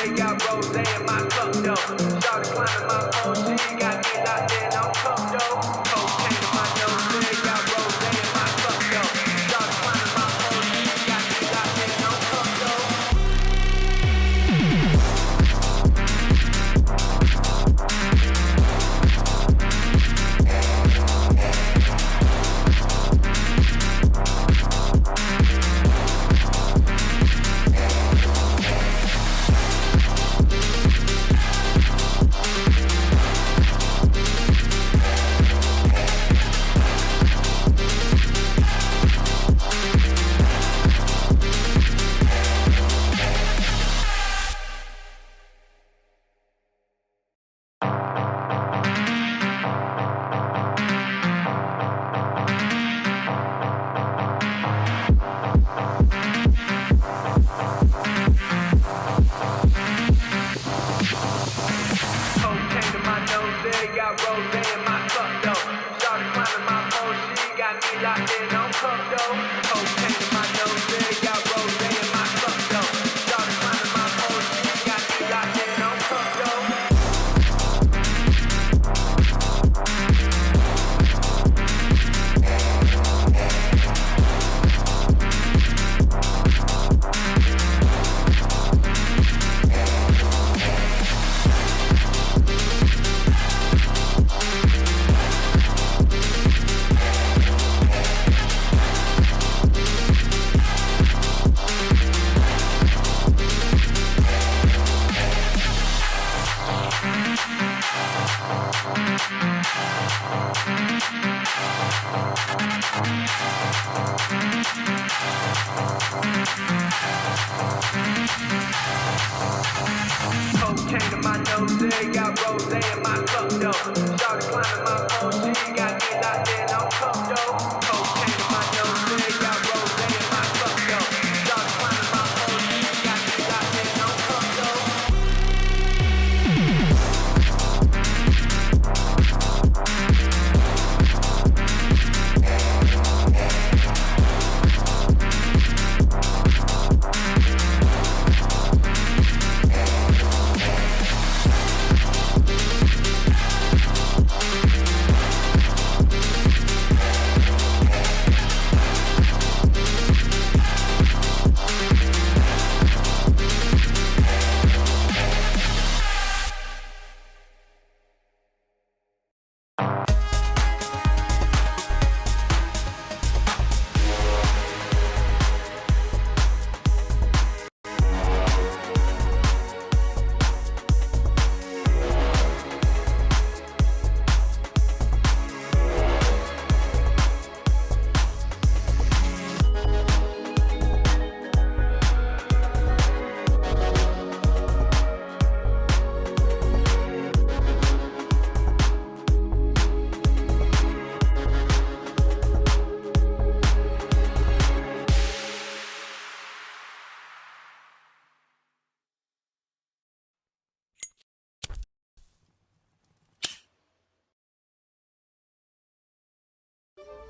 nose, got rose in my cup, though. Started climbing my phone, she got me locked in on cup, though. Cocaine in my nose, got rose in my cup, though. Started climbing my phone, she got me locked in on cup, though.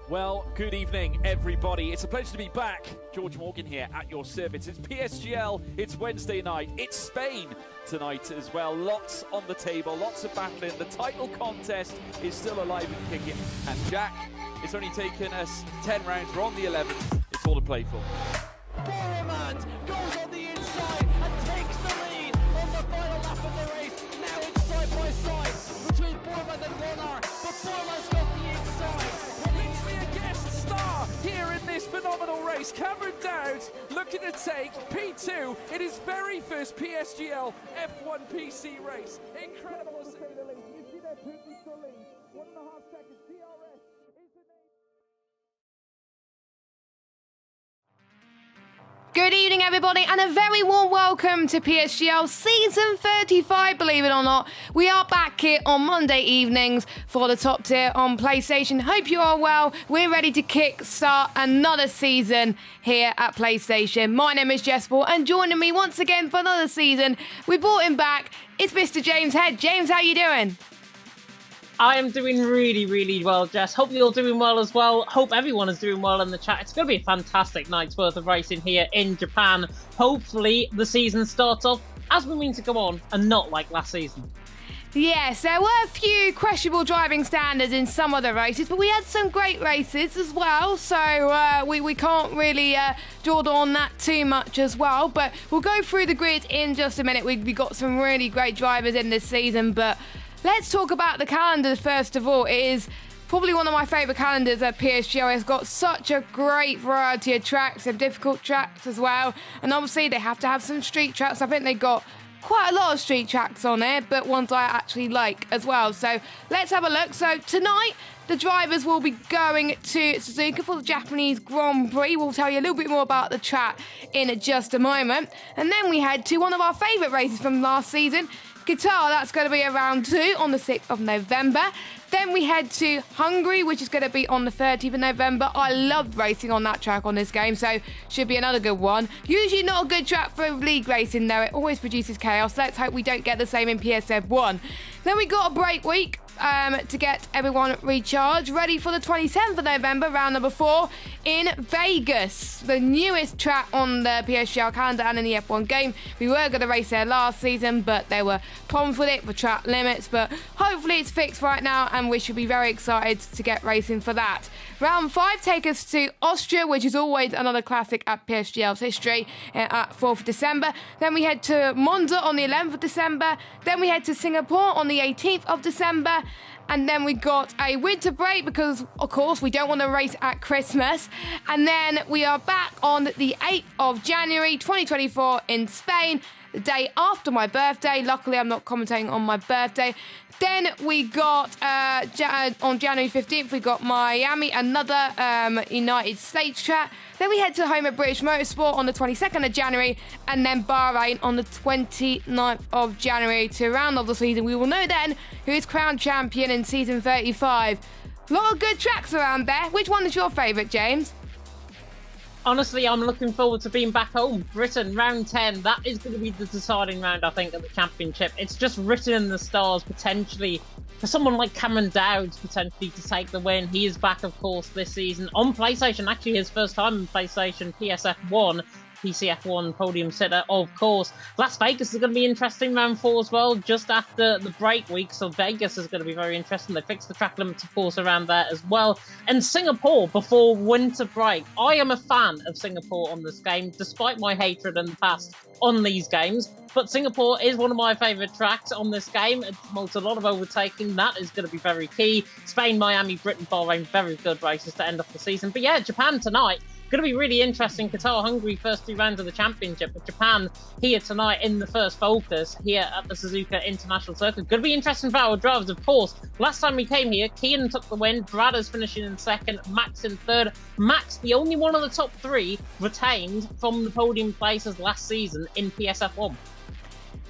Well, good evening, everybody. It's a pleasure to be back. George Morgan here at your service. It's PSGL, it's Wednesday night, it's Spain tonight as well. Lots on the table, lots of battling. The title contest is still alive and kicking. And Jack, it's only taken us 10 rounds. We're on the 11th. It's all to play for. Boromant goes on the inside and takes the lead on the final lap of the race. Now it's side by side between Boromant and Warner, but Boromant's got the inside. A guest star here in this phenomenal race. Cameron Dowd looking to take P2 in his very first PSGL F1 PC race. Incredible to say the least. You see that Putin to lead. 1.5 seconds. DRS is the name. Good evening, everybody, and a very warm welcome to PSGL Season 35, believe it or not. We are back here on Monday evenings for the top tier on PlayStation. Hope you are well. We're ready to kick-start another season here at PlayStation. My name is Jess Paul, and joining me once again for another season, we brought him back. It's Mr. James Head. James, how you doing? I am doing really, really well, Jess. Hope you're doing well as well. Hope everyone is doing well in the chat. It's going to be a fantastic night's worth of racing here in Japan. Hopefully, the season starts off as we mean to go on and not like last season. Yes, there were a few questionable driving standards in some of the races, but we had some great races as well, so we can't really draw on that too much as well. But we'll go through the grid in just a minute. We got some really great drivers in this season, but let's talk about the calendar first of all. It is probably one of my favourite calendars at PSGL. It's got such a great variety of tracks, some difficult tracks as well, and obviously they have to have some street tracks. I think they got quite a lot of street tracks on there, but ones I actually like as well. So let's have a look. So tonight, the drivers will be going to Suzuka for the Japanese Grand Prix. We'll tell you a little bit more about the track in just a moment. And then we head to one of our favourite races from last season, Qatar. That's going to be around 2 on the 6th of November. Then we head to Hungary, which is going to be on the 30th of November. I loved racing on that track on this game, so should be another good one. Usually not a good track for league racing, though. It always produces chaos. Let's hope we don't get the same in PSF1. Then we got a break week to get everyone recharged, ready for the 27th of November, round number 4 in Vegas, the newest track on the PSGL calendar and in the F1 game. We were going to race there last season, but there were problems with it for track limits, but hopefully it's fixed right now and we should be very excited to get racing for that. Round 5 take us to Austria, which is always another classic at PSGL's history, at 4th of December. Then we head to Monza on the 11th of December. Then we head to Singapore on the 18th of December. And then we got a winter break because, of course, we don't want to race at Christmas. And then we are back on the 8th of January 2024 in Spain, the day after my birthday. Luckily, I'm not commentating on my birthday. Then we got, on January 15th, we got Miami, another United States track. Then we head to home at British Motorsport on the 22nd of January, and then Bahrain on the 29th of January to round off the season. We will know then who is crowned champion in season 35. A lot of good tracks around there. Which one is your favourite, James? Honestly, I'm looking forward to being back home. Britain, round 10. That is going to be the deciding round, I think, of the championship. It's just written in the stars, potentially, for someone like Cameron Dowds, potentially, to take the win. He is back, of course, this season on PlayStation. Actually, his first time in PlayStation, PSF1. PCF1 podium sitter, of course. Las Vegas is going to be interesting, round 4 as well, just after the break week, so Vegas is going to be very interesting. They fixed the track limits, of course, around there as well. And Singapore before winter break. I am a fan of Singapore on this game, despite my hatred in the past on these games. But Singapore is one of my favourite tracks on this game. It promotes a lot of overtaking. That is going to be very key. Spain, Miami, Britain, Bahrain, very good races to end off the season. But yeah, Japan tonight. Going to be really interesting. Qatar, Hungary, first 2 rounds of the championship. But Japan here tonight in the first focus here at the Suzuka International Circuit. Going to be interesting for our drivers, of course. Last time we came here, Kian took the win. Brad is finishing in second. Max in third. Max, the only one of the top 3 retained from the podium places last season in PSF1.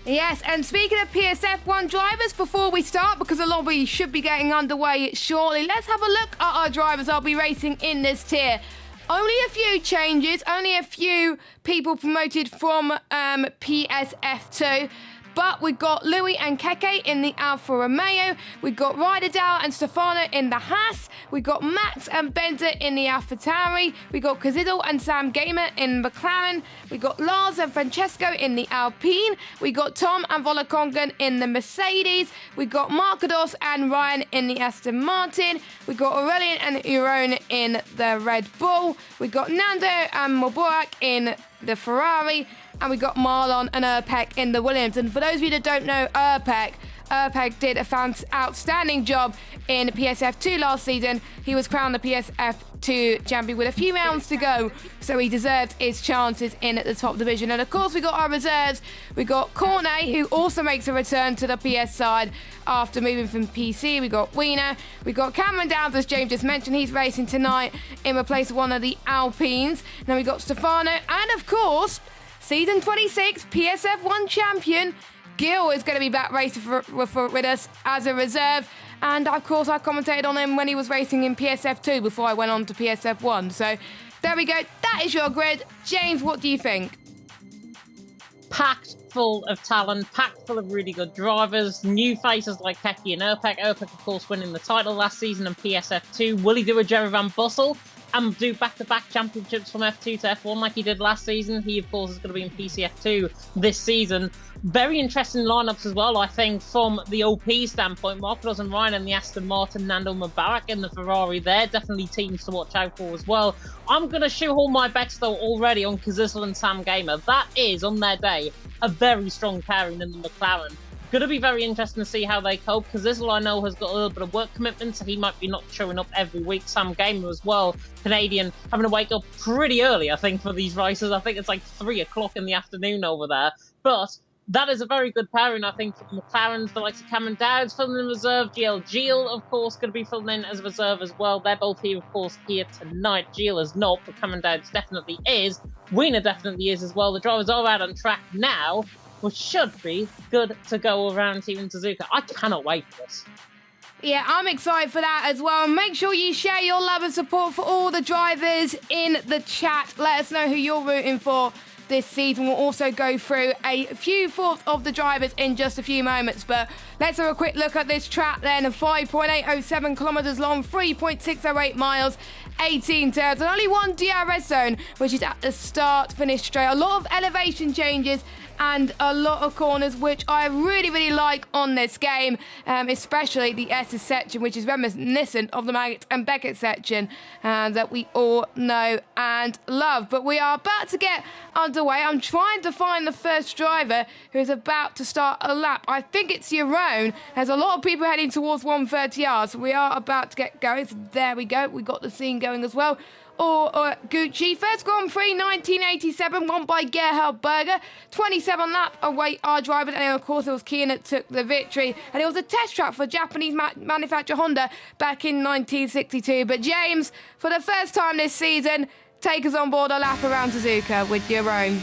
Yes, and speaking of PSF1 drivers, before we start, because the lobby should be getting underway shortly, let's have a look at our drivers I'll be racing in this tier. Only a few changes, only a few people promoted from PSF2. But we've got Louis and Keke in the Alfa Romeo. We've got Ryderdale and Stefano in the Haas. We've got Max and Bender in the AlphaTauri. We've got Cazidel and Sam Gamer in McLaren. We've got Lars and Francesco in the Alpine. We've got Tom and Volakongan in the Mercedes. We've got Markados and Ryan in the Aston Martin. We've got Aurelian and Iron in the Red Bull. We've got Nando and Moborak in the Ferrari, and we got Marlon and Erpek in the Williams. And for those of you that don't know Erpek did a outstanding job in PSF2 last season. He was crowned the PSF2 champion with a few rounds to go, so he deserves his chances in at the top division. And of course, we got our reserves. We got Cornet, who also makes a return to the PS side after moving from PC. We got Wiener. We got Cameron Downs, as James just mentioned. He's racing tonight in replace of one of the Alpines. Then we got Stefano, and of course, season 26 PSF1 champion Gil is going to be back racing with us as a reserve. And of course, I commentated on him when he was racing in PSF2 before I went on to PSF1. So there we go. That is your grid. James, what do you think? Packed full of talent, packed full of really good drivers, new faces like Keke and Erpek. Erpek, of course, winning the title last season in PSF2. Will he do a Jerry Van Bussel? and do back-to-back championships from F2 to F1 like he did last season. He, of course, is going to be in PCF2 this season. Very interesting lineups as well, I think, from the OP standpoint. Marcos and Ryan in the Aston Martin, Nando Mubarak in the Ferrari. They're definitely teams to watch out for as well. I'm going to shoehorn my bets, though, already on Kazisl and Sam Gamer. That is, on their day, a very strong pairing in the McLaren. Going to be very interesting to see how they cope. Kazisl, I know, has got a little bit of work commitment, so he might be not showing up every week. Sam Gamer as well, Canadian, having to wake up pretty early, I think, for these races. I think it's like 3 o'clock in the afternoon over there. But that is a very good pairing, I think, for the McLarens. The likes of Cameron Dowd's filling in reserve. GL, of course, going to be filling in as a reserve as well. They're both here, of course, here tonight. GL is not, but Cameron Dowd's definitely is. Wiener definitely is as well. The drivers are out on track now, which should be good to go around Team Suzuka. I cannot wait for this. Yeah, I'm excited for that as well. Make sure you share your love and support for all the drivers in the chat. Let us know who you're rooting for this season. We'll also go through a few thoughts of the drivers in just a few moments, but let's have a quick look at this track then. 5.807 kilometers long, 3.608 miles, 18 turns, and only one DRS zone, which is at the start finish straight. A lot of elevation changes and a lot of corners, which I really like on this game, especially the S's section, which is reminiscent of the Maggot and Beckett section that we all know and love. But we are about to get underway. I'm trying to find the first driver who's about to start a lap. I think it's Jeroen. There's a lot of people heading towards 130 yards. So we are about to get going. So there we go. We got the scene going as well. Or Gucci. First Grand Prix 1987, won by Gerhard Berger. 27 lap away our driver, and of course it was Kian that took the victory. And it was a test track for Japanese manufacturer Honda back in 1962. But James, for the first time this season, take us on board a lap around Suzuka with Jeroen.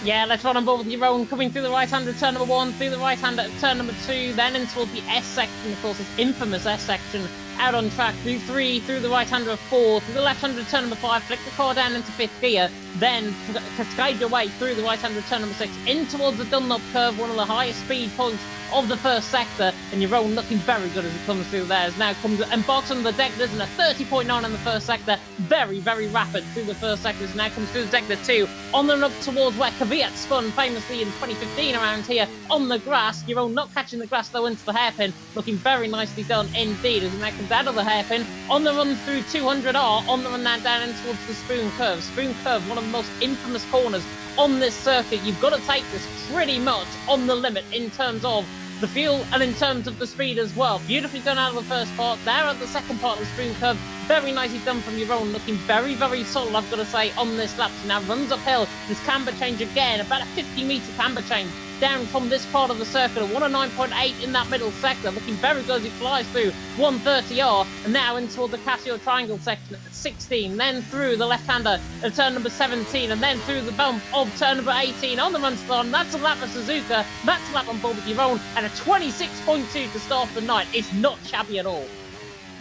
Yeah, let's run on board with Jeroen, coming through the right-hand of turn number 1, through the right-hand of turn number 2, then in towards the S section, of course, this infamous S section, out on track, through 3, through the right-hander of 4, through the left-hander of turn number 5, flick the car down into 5th gear, then cascade your way through the right-hander of turn number 6, in towards the Dunlop curve, one of the highest speed points of the first sector, and Jeroen looking very good as he comes through there, as now comes embarks on the deck. There's a 30.9 in the first sector, very rapid through the first sector, as now comes through the sector 2, on the up towards where Kvyat spun famously in 2015 around here on the grass. Jeroen not catching the grass though into the hairpin, looking very nicely done indeed, as he now comes out of the hairpin, on the run through 200R, on the run now down in towards the Spoon Curve. Spoon Curve, one of the most infamous corners on this circuit. You've got to take this pretty much on the limit in terms of the fuel and in terms of the speed as well. Beautifully done out of the first part. There at the second part of the Spoon Curve. Very nicely done from Jeroen, looking very solid, I've got to say, on this lap. So now runs uphill, this camber change again, about a 50-metre camber change down from this part of the circuit, a 109.8 in that middle sector, looking very good as he flies through 130R, and now in toward the Casio Triangle section at 16, then through the left-hander at turn number 17, and then through the bump of turn number 18 on the run start. That's a lap for Suzuka, that's a lap on board with Jeroen, and a 26.2 to start the night. It's not shabby at all.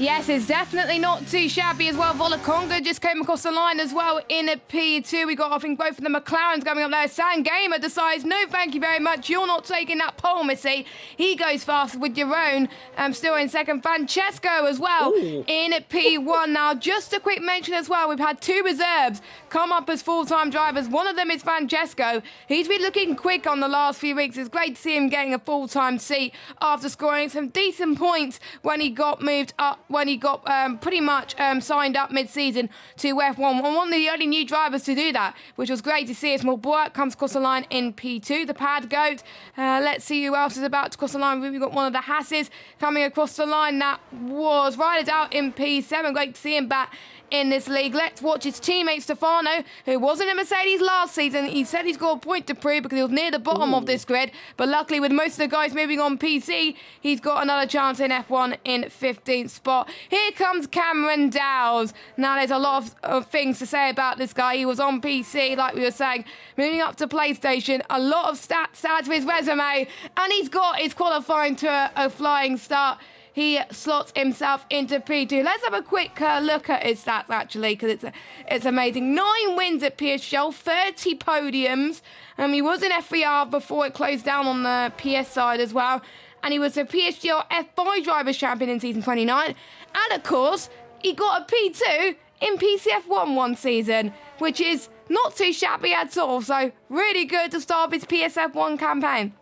Yes, it's definitely not too shabby as well. Volaconga just came across the line as well in a P2. We got, I think, both of the McLarens coming up there. Sam Gamer decides, no, thank you very much. You're not taking that pole, Missy. He goes fast with Jeroen, still in second. Francesco as well in a P1. Now, just a quick mention as well, we've had 2 reserves come up as full-time drivers. One of them is Francesco. He's been looking quick on the last few weeks. It's great to see him getting a full-time seat after scoring some decent points when he got moved up, when he got pretty much signed up mid-season to F1. And one of the only new drivers to do that, which was great to see as Mulbourg comes across the line in P2. The Pad Goat. Let's see who else is about to cross the line. We've got one of the Hasses coming across the line. That was Riders out in P7. Great to see him back in this league. Let's watch his teammate Stefano, who wasn't in Mercedes last season. He said he's got a point to prove because he was near the bottom of this grid, but luckily with most of the guys moving on PC, he's got another chance in F1 in 15th spot. Here comes Cameron Dowds. Now there's a lot of things to say about this guy. He was on PC, like we were saying, moving up to PlayStation, a lot of stats to add to his resume, and he's got his qualifying to a flying start. He slots himself into P2. Let's have a quick look at his stats, actually, because it's amazing. 9 wins at PSGL, 30 podiums. He was in F3R before it closed down on the PS side as well. And he was a PSGL F5 Drivers' Champion in Season 29. And, of course, he got a P2 in PCF1 one season, which is not too shabby at all. So really good to start his PSF1 campaign.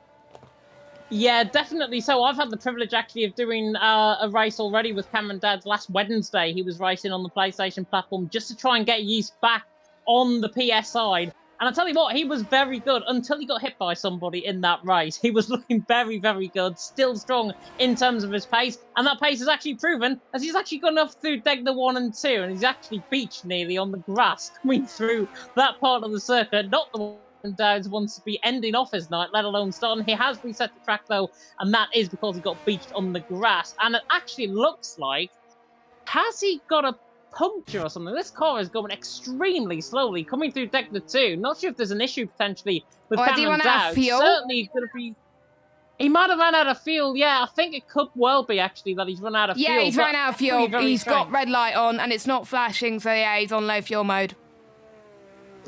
Yeah, definitely. So I've had the privilege actually of doing a race already with Cameron Dad's last Wednesday. He was racing on the PlayStation platform just to try and get used back on the PS side. And I tell you what, he was very good until he got hit by somebody in that race. He was looking very, very good, still strong in terms of his pace. And that pace is actually proven as he's actually gone off through Degner 1 and 2. And he's actually beached nearly on the grass coming through that part of the circuit. Not the one Dowds wants to be ending off his night, let alone starting. He has reset the track though, and that is because he got beached on the grass. And it actually looks like, has he got a puncture or something? This car is going extremely slowly, coming through Degner 2. Not sure if there's an issue potentially with Cameron Dowd. Certainly going to be. He might have run out of fuel. Yeah, I think it could well be actually that he's run out of fuel. Yeah, he's run out of fuel. He's strange. got red light on and it's not flashing, so yeah, he's on low fuel mode.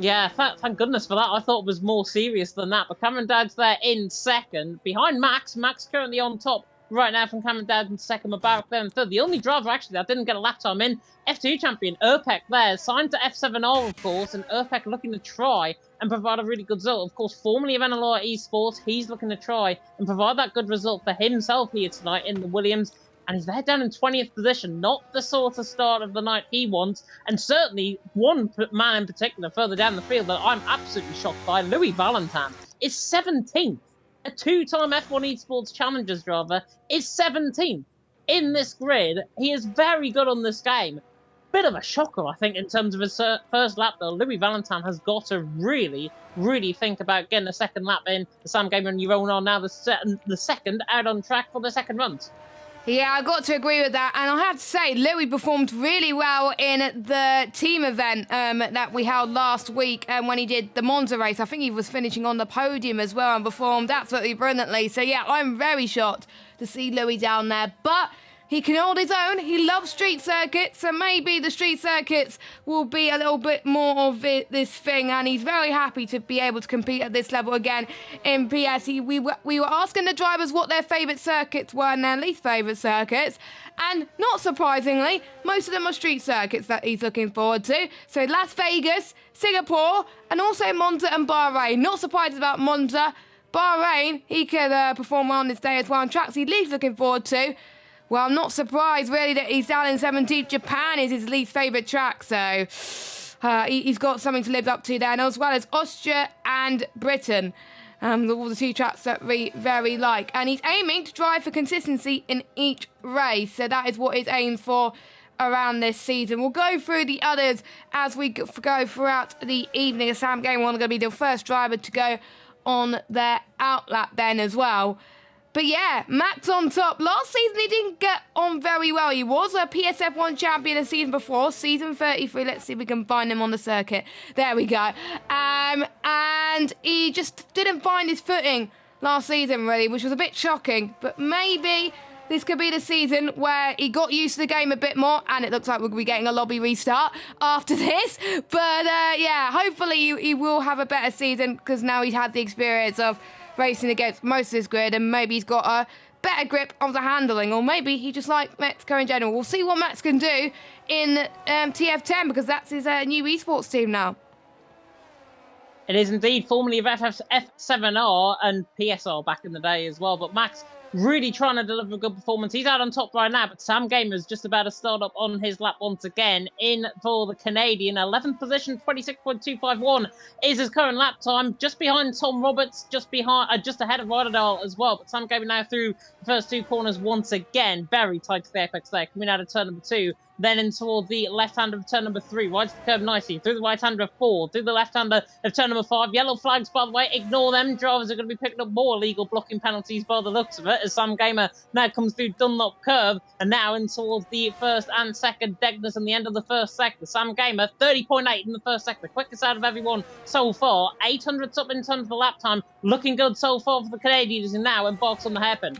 Yeah, thank goodness for that. I thought it was more serious than that. But Cameron Dad's there in second. Behind Max. Max currently on top right now from Cameron Dad in second, Mubarak there in third. The only driver actually that didn't get a lap time in, F2 champion Urpek there, signed to F7R of course, and Urpek looking to try and provide a really good result. Of course, formerly of NLR Esports, he's looking to try and provide that good result for himself here tonight in the Williams. And he's there down in 20th position, not the sort of start of the night he wants. And certainly one man in particular further down the field that I'm absolutely shocked by, Louis Valentin, is 17th. A two-time F1 Esports Challengers driver is 17th in this grid. He is very good on this game. Bit of a shocker, I think, in terms of his first lap, though. Louis Valentin has got to really, really think about getting a second lap in. The Sam Gamer and your own are now the second out on track for the second run. Yeah, I got to agree with that. And I have to say, Louis performed really well in the team event that we held last week when he did the Monza race. I think he was finishing on the podium as well and performed absolutely brilliantly. So, yeah, I'm very shocked to see Louis down there. But he can hold his own. He loves street circuits, so maybe the street circuits will be a little bit more of this thing. And he's very happy to be able to compete at this level again in PS. We were asking the drivers what their favourite circuits were and their least favourite circuits. And not surprisingly, most of them are street circuits that he's looking forward to. So Las Vegas, Singapore, and also Monza and Bahrain. Not surprised about Monza. Bahrain, he could perform well on this day as well. And tracks he least looking forward to. Well, I'm not surprised, really, that he's down in 17th. Japan is his least favourite track, so he's got something to live up to there, and as well as Austria and Britain. All the two tracks that we very like. And he's aiming to drive for consistency in each race, so that is what he's aimed for around this season. We'll go through the others as we go throughout the evening. Sam Gamer going to be the first driver to go on their outlap then as well. But yeah, Max on top. Last season he didn't get on very well. He was a PSF1 champion the season before, season 33. Let's see if we can find him on the circuit. There we go. And he just didn't find his footing last season, really, which was a bit shocking. But maybe this could be the season where he got used to the game a bit more, and it looks like we'll be getting a lobby restart after this. But yeah, hopefully he will have a better season because now he's had the experience of racing against most of this grid, and maybe he's got a better grip of the handling, or maybe he just likes Mexico in general. We'll see what Max can do in TF10 because that's his new esports team now. It is indeed, formerly of F7R and PSR back in the day as well, but Max really trying to deliver a good performance. He's out on top right now, but Sam Gamer's just about to start up on his lap once again in for the Canadian. 11th position, 26.251 is his current lap time, just behind Tom Roberts, just ahead of Rotterdam as well. But Sam Gamer now through the first two corners once again. Very tight to the apex there, coming out of turn number 2. Then in toward the left-hand of turn number 3, right to the curb nicely, through the right-hander of 4, through the left-hander of turn number 5. Yellow flags, by the way, ignore them. Drivers are going to be picking up more illegal blocking penalties by the looks of it, as Sam Gamer now comes through Dunlop curve, and now in towards the first and second Degners and the end of the first sector. Sam Gamer, 30.8 in the first sector, quickest out of everyone so far. 800s up in terms of the lap time, looking good so far for the Canadians, and now embarks on the hairpin.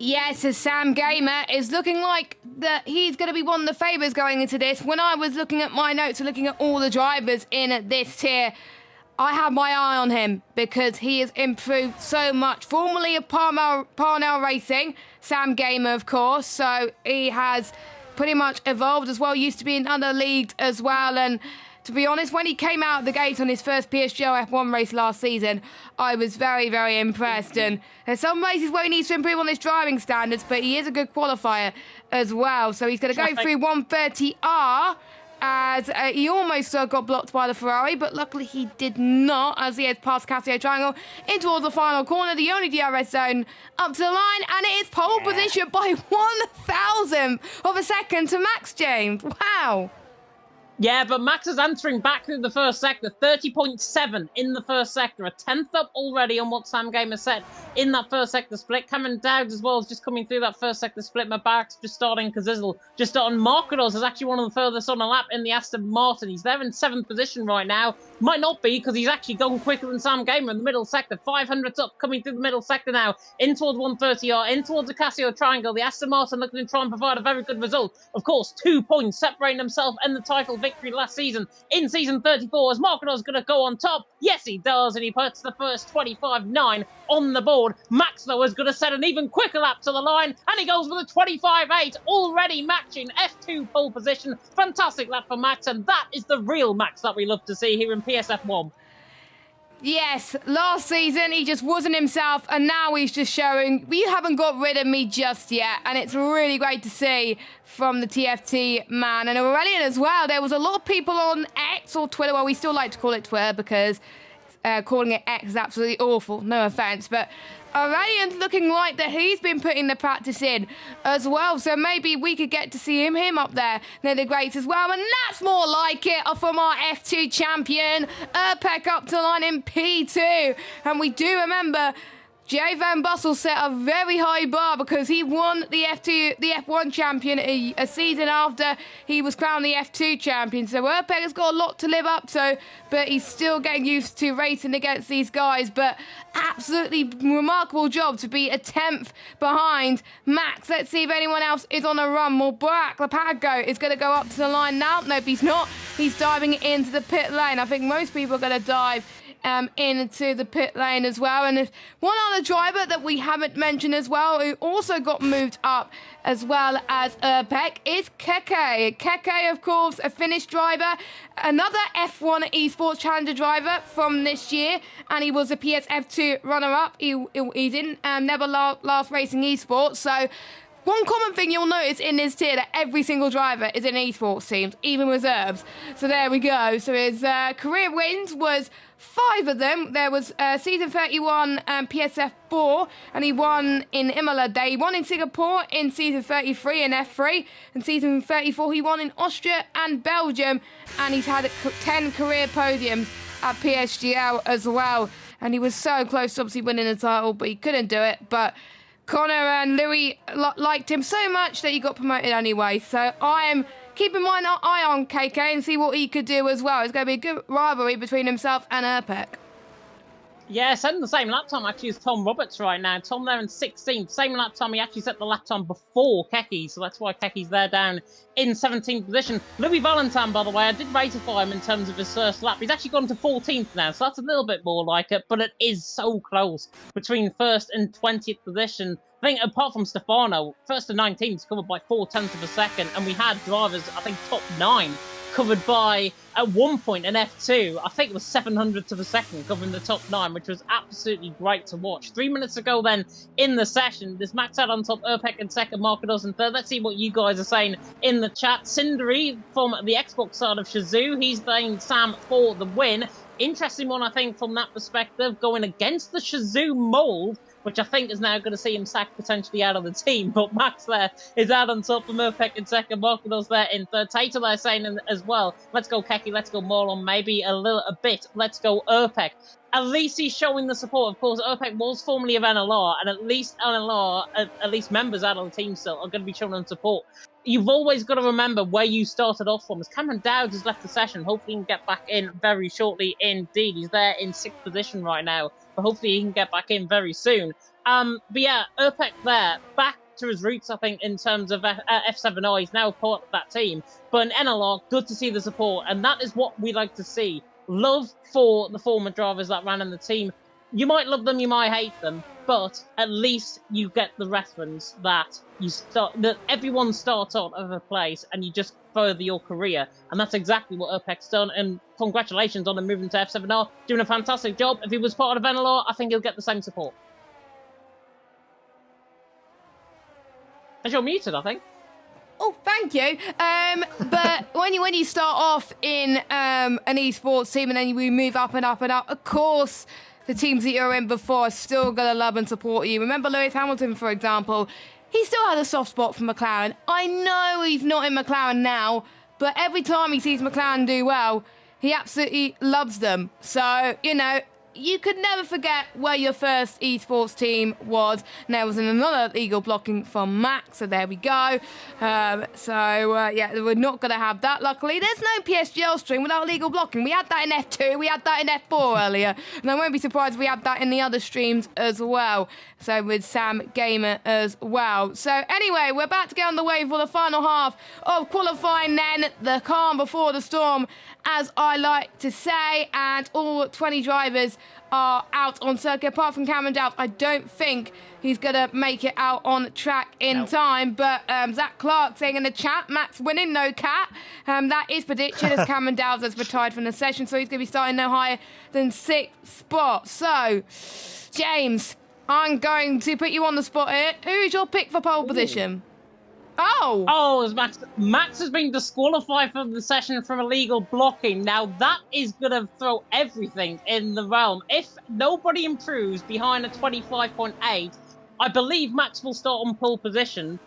Yes, as Sam Gamer is looking like that he's going to be one of the favourites going into this. When I was looking at my notes and looking at all the drivers in this tier, I had my eye on him because he has improved so much. Formerly of Parnell Racing, Sam Gamer, of course, so he has pretty much evolved as well. Used to be in other leagues as well. And to be honest, when he came out of the gates on his first PSGL F1 race last season, I was very, very impressed. And there's some races where he needs to improve on his driving standards, but he is a good qualifier as well. So he's going to go through 130R, as he almost got blocked by the Ferrari, but luckily he did not, as he heads past Casio Triangle in towards the final corner, the only DRS zone up to the line, and it is pole position by 1,000th of a second to Max James. Wow. Yeah, but Max is answering back through the first sector, 30.7 in the first sector, a 10th up already on what Sam Gamer said in that first sector split. Cameron Dowd as well is just coming through that first sector split. Mubarak's just starting, Kazizel just starting. Marquez is actually one of the furthest on a lap in the Aston Martin. He's there in 7th position right now. Might not be, because he's actually going quicker than Sam Gamer in the middle sector. 500th up, coming through the middle sector now, in towards 130R, in towards the Casio Triangle. The Aston Martin looking to try and provide a very good result. Of course, 2 points separating himself and the title victory last season in season 34. As Marquez going to go on top? Yes, he does, and he puts the first 25.9 on the board. Max, though, is going to set an even quicker lap to the line, and he goes with a 25.8, already matching F2 pole position. Fantastic lap for Max, and that is the real Max that we love to see here in PSF1. Yes, last season he just wasn't himself, and now he's just showing, you haven't got rid of me just yet, and it's really great to see from the TFT man. And Aurelian as well, there was a lot of people on X or Twitter, well, we still like to call it Twitter because calling it X is absolutely awful, no offence, but Aurelian's looking like that he's been putting the practice in as well, so maybe we could get to see him up there near the greats as well, and that's more like it from our F2 champion, Urpek up to the line in P2, and we do remember Jay Van Bussel set a very high bar because he won the F1 champion a season after he was crowned the F2 champion. So Urpek has got a lot to live up to, but he's still getting used to racing against these guys. But absolutely remarkable job to be a 10th behind Max. Let's see if anyone else is on a run. Mubarak Lapago is going to go up to the line now. Nope, he's not. He's diving into the pit lane. I think most people are going to dive into the pit lane as well. And there's one other driver that we haven't mentioned as well, who also got moved up as well as Urpek, is Keke. Keke, of course, a Finnish driver, another F1 Esports Challenger driver from this year, and he was a PSF2 runner-up. He's in Never Last Racing Esports, so one common thing you'll notice in this tier that every single driver is in esports teams, even reserves. So there we go. So his career wins was 5 of them. There was season 31 PSF4, and he won in Imola Day. He won in Singapore in season 33 in F3, and season 34 he won in Austria and Belgium, and he's had 10 career podiums at PSGL as well. And he was so close to obviously winning the title, but he couldn't do it. But Connor and Louis liked him so much that he got promoted anyway. So I am keeping my eye on KK and see what he could do as well. It's going to be a good rivalry between himself and Urpek. Yeah, setting the same lap time actually as Tom Roberts right now. Tom there in 16th. Same lap time. He actually set the lap time before Keke, so that's why Keke's there down in 17th position. Louis Valentin, by the way, I did ratify him in terms of his first lap. He's actually gone to 14th now, so that's a little bit more like it, but it is so close between 1st and 20th position. I think apart from Stefano, 1st and 19th is covered by 0.4 of a second, and we had drivers, I think, top 9 covered by, at one point, an F2, I think it was 700th of a second covering the top 9, which was absolutely great to watch. 3 minutes ago then, in the session, there's Max out on top, Urpek in second, Marquez in third. Let's see what you guys are saying in the chat. Cindery from the Xbox side of Shazoo, he's playing Sam for the win. Interesting one, I think, from that perspective, going against the Shazoo mould, which I think is now going to see him sacked potentially out of the team. But Max there is out on top of Urpek in second, Marquez there in third. Tater there saying as well, let's go Keke, let's go Marlon, maybe a bit, let's go Urpek. At least he's showing the support. Of course, Urpek was formerly of NLR, and at least NLR, at least members out of the team still, are going to be showing them support. You've always got to remember where you started off from. As Cameron Dowd has left the session, hopefully he can get back in very shortly indeed. He's there in 6th position right now, but hopefully he can get back in very soon. But yeah, Urpek there, back to his roots, I think, in terms of F7R. He's now part of that team. But in NLR, good to see the support, and that is what we like to see. Love for the former drivers that ran in the team. You might love them, you might hate them, but at least you get the reference that everyone starts out of a place and you just further your career, and that's exactly what Urpek's done. And congratulations on him moving to F7R, doing a fantastic job. If he was part of Venelor, I think he'll get the same support. As you're muted, I think. Oh, thank you. But when you start off in an esports team and then we move up and up and up, of course, the teams that you're in before are still going to love and support you. Remember Lewis Hamilton, for example? He still had a soft spot for McLaren. I know he's not in McLaren now, but every time he sees McLaren do well, he absolutely loves them. So, you know, you could never forget where your first esports team was. And there was another legal blocking from Max, so there we go. Yeah, we're not going to have that, luckily. There's no PSGL stream without legal blocking. We had that in F2, we had that in F4 earlier, and I won't be surprised if we have that in the other streams as well. So with Sam Gamer as well. So anyway, we're about to get on the way for the final half of qualifying then, the calm before the storm, as I like to say, and all 20 drivers are out on circuit, apart from Cameron Dowd. I don't think he's going to make it out on track in time, but Zach Clark saying in the chat, Max winning, no cap. That is prediction, as Cameron Dowd has retired from the session, so he's going to be starting no higher than 6th spot. So, James, I'm going to put you on the spot here. Who is your pick for pole position? Oh, Max has been disqualified from the session from illegal blocking. Now, that is going to throw everything in the realm. If nobody improves behind a 25.8, I believe Max will start on pole position,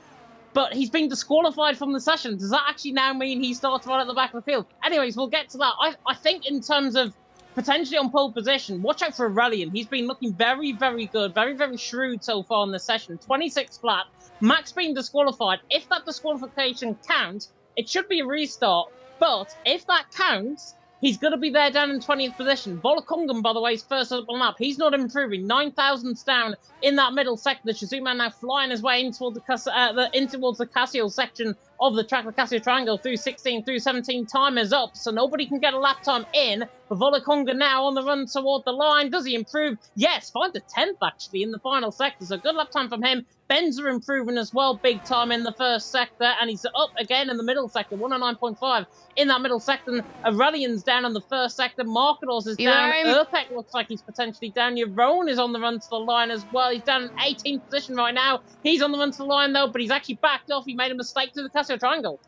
but he's been disqualified from the session. Does that actually now mean he starts right at the back of the field? Anyways, we'll get to that. I think in terms of potentially on pole position, watch out for Aurelian. He's been looking very, very good, very, very shrewd so far in the session. 26 flat. Max being disqualified. If that disqualification counts, it should be a restart. But if that counts, he's going to be there down in 20th position. Volakongan, by the way, is first up on lap. He's not improving. 9,000s down in that middle sector. The Shazuma now flying his way in towards the Casio section of the track, the Casio Triangle, through 16, through 17. Time is up, so nobody can get a lap time in. But Volakongan now on the run toward the line. Does he improve? Yes, finds a 10th actually in the final sector, so good lap time from him. Benza improving as well, big time in the first sector, and he's up again in the middle sector, 109.5 in that middle sector. Aurelian's down on the first sector, Markados is down, Urpek looks like he's potentially down, Yaron is on the run to the line as well, he's down in 18th position right now, he's on the run to the line though, but he's actually backed off, he made a mistake through the Casio Triangle.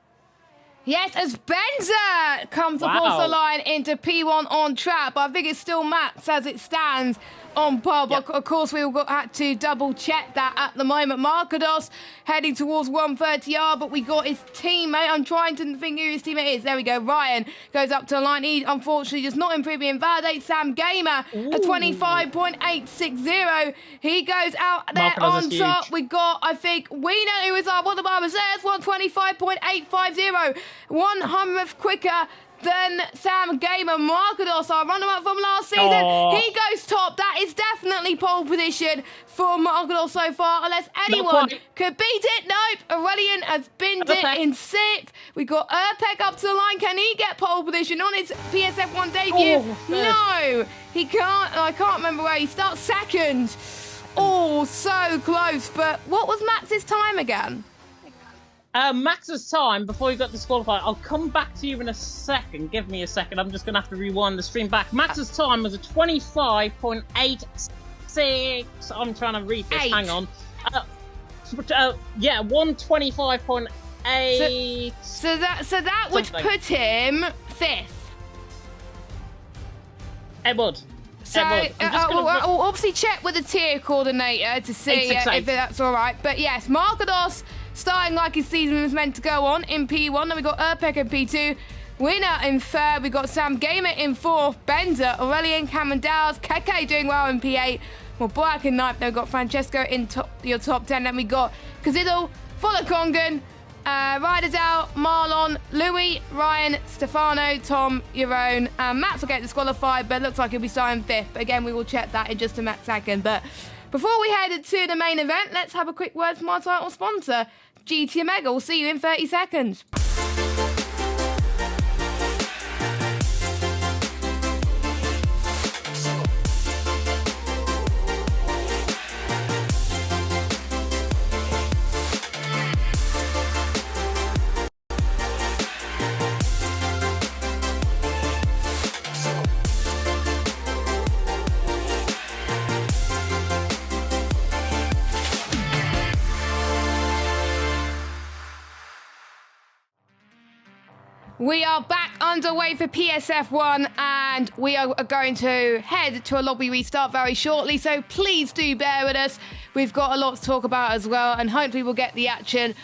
Yes, as Benza comes across the line into P1 on track, but I think it's still Max as it stands on pole. But of course, we had to double check that at the moment. Markados heading towards 130R, but we got his teammate. I'm trying to think who his teammate is. There we go. Ryan goes up to the line. He unfortunately just not improving. Invalidate Sam Gamer, a 25.860. He goes out there Markados on top. We got, I think, Wiener, who is our one of our reserves, 125.850. 100th quicker than Sam Gamer. Markados, our runner-up from last season. He goes top. That is definitely pole position for Markados so far, unless anyone could beat it. Nope. Aurelian has binned it in 6th. We got Urpek up to the line. Can he get pole position on his PSF1 debut? No, he can't. I can't remember where he starts. 2nd. Oh, so close. But what was Max's time again? Max's time, before he got disqualified, I'll come back to you in a second. Give me a second. I'm just going to have to rewind the stream back. Max's time was a 25.86. I'm trying to read this. Hang on. 125.8. So that would put him 5th. It would. So we'll obviously check with the tier coordinator to see if that's all right. But yes, Markados starting like his season was meant to go on in P1. Then we got Urpek in P2. Winner in 3rd. We got Sam Gamer in 4th. Benza, Aurelian, Cameron Dowds, Keke doing well in P8. Well, Black in 9th. Then we got Francesco in your top 10. Then we got Kazidal, Volakongan, Riders out, Marlon, Louis, Ryan, Stefano, Tom, Yaron, and Max will get disqualified, but it looks like he'll be starting 5th. But again, we will check that in just a second. But before we head to the main event, let's have a quick word from our title sponsor, GT Omega. We'll see you in 30 seconds. We are back underway for PSF1 and we are going to head to a lobby restart very shortly, so please do bear with us. We've got a lot to talk about as well and hopefully we'll get the action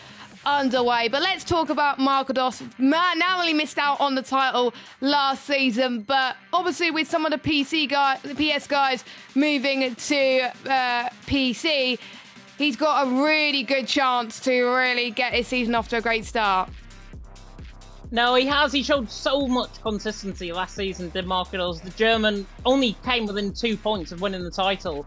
underway. But let's talk about Markados. Narrowly missed out on the title last season, but obviously with some of the PS guys moving to PC, he's got a really good chance to really get his season off to a great start. No, he has. He showed so much consistency last season, did Markados. The German only came within 2 points of winning the title,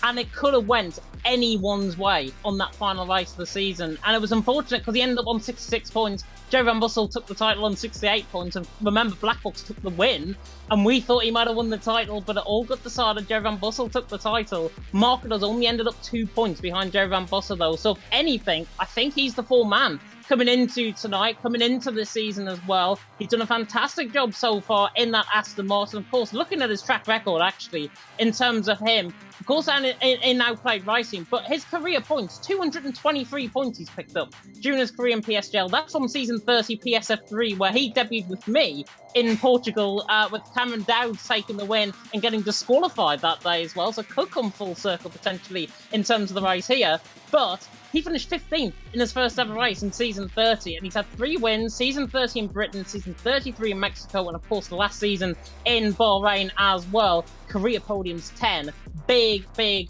and it could have went anyone's way on that final race of the season. And it was unfortunate because he ended up on 66 points. Joe Van Bussel took the title on 68 points, and remember, Black Box took the win, and we thought he might have won the title, but it all got decided. Joe Van Bussel took the title. Markados only ended up 2 points behind Joe Van Bussel, though. So if anything, I think he's the full man coming into tonight, coming into this season as well. He's done a fantastic job so far in that Aston Martin. Of course, looking at his track record, actually, in terms of him, of course, and in outplayed racing, but his career points, 223 points he's picked up during his career in PSGL. That's from season 30 PSF3, where he debuted with me in Portugal, with Cameron Dowd taking the win and getting disqualified that day as well. So could come full circle potentially in terms of the race here. But he finished 15th in his first ever race in season 30, and he's had 3 wins, season 30 in Britain, season 33 in Mexico, and of course the last season in Bahrain as well. Career podiums 10. Big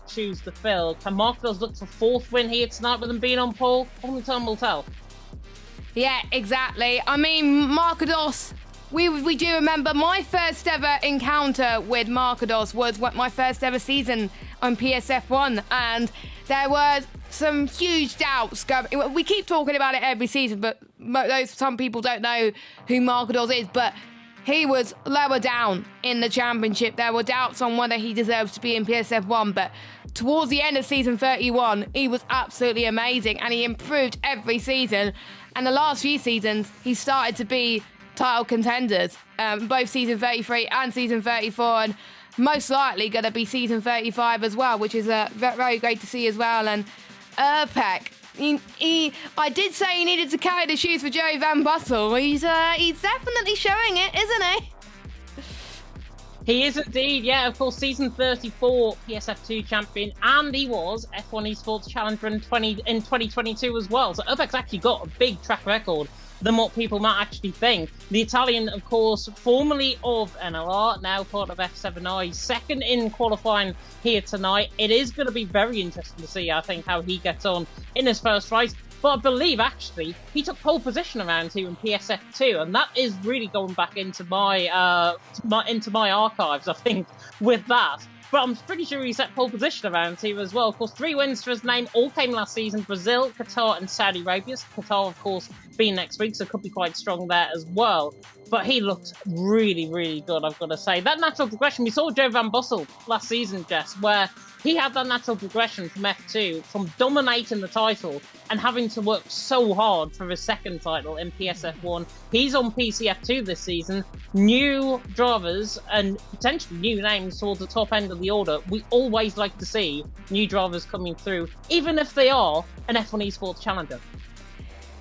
shoes to fill. Can Markados look for 4th win here tonight with him being on pole? Only time will tell. Yeah, exactly. I mean, Markados, we do remember my first ever encounter with Markados was my first ever season on PSF1, and there were some huge doubts going. We keep talking about it every season, but some people don't know who Markados is, but he was lower down in the championship. There were doubts on whether he deserves to be in PSF1, but towards the end of season 31, he was absolutely amazing, and he improved every season. And the last few seasons, he started to be title contenders, both season 33 and season 34, and most likely going to be season 35 as well, which is very great to see as well. And Urpek, I did say he needed to carry the shoes for Joey Van Bussel. He's definitely showing it, isn't he? He is indeed, yeah. Of course, season 34 PSF2 champion, and he was F1 Esports Challenger in 2022 as well. So Urpek's actually got a big track record than what people might actually think. The Italian, of course, formerly of NLR, now part of F7i, second in qualifying here tonight. It is going to be very interesting to see, I think, how he gets on in his first race. But I believe, actually, he took pole position around here in PSF2, and that is really going back into my archives, I think, with that. But I'm pretty sure he set pole position around here as well. Of course, 3 wins for his name all came last season: Brazil, Qatar, and Saudi Arabia. Qatar, of course, being next week, so could be quite strong there as well. But he looked really good, I've got to say. That natural progression, we saw Joe Van Bussel last season, Jess, where he had that natural progression from F2, from dominating the title and having to work so hard for his second title in PSF1. He's on PCF2 this season. New drivers and potentially new names towards the top end of the order. We always like to see new drivers coming through, even if they are an F1 Esports Challenger.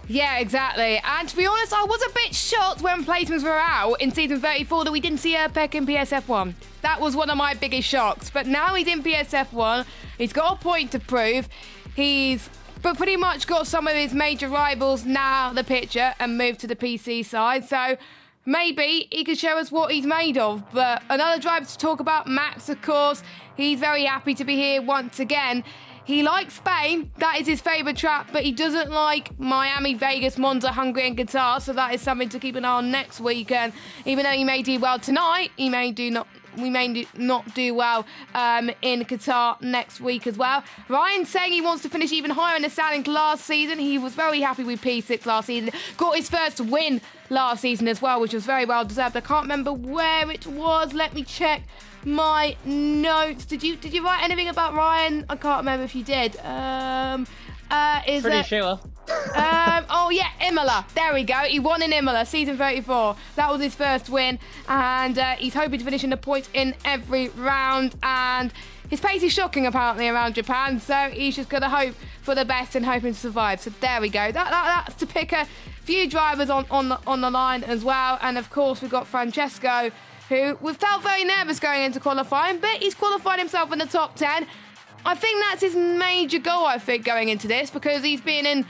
Yeah, exactly. And to be honest, I was a bit shocked when placements were out in season 34 that we didn't see Urpek in PSF1. That was one of my biggest shocks. But now he's in PSF1. He's got a point to prove. He's pretty much got some of his major rivals now the picture and moved to the PC side. So maybe he could show us what he's made of. But another driver to talk about, Max, of course. He's very happy to be here once again. He likes Spain, that is his favourite track, but he doesn't like Miami, Vegas, Monza, Hungary and Qatar, so that is something to keep an eye on next weekend. Even though he may do well tonight, we may not do well in Qatar next week as well. Ryan's saying he wants to finish even higher in the standings last season. He was very happy with P6 last season. Got his first win last season as well, which was very well deserved. I can't remember where it was. Let me check my notes. Did you write anything about Ryan? I can't remember if you did. Pretty sure. Oh yeah, Imola. There we go. He won in Imola, season 34. That was his first win, and he's hoping to finish in the points in every round. And his pace is shocking apparently around Japan, so he's just gonna hope for the best and hoping to survive. So there we go. That's to pick a few drivers on the line as well. And of course, we've got Francesco, who we felt very nervous going into qualifying, but he's qualified himself in the top 10. I think that's his major goal, I think, going into this, because he's been in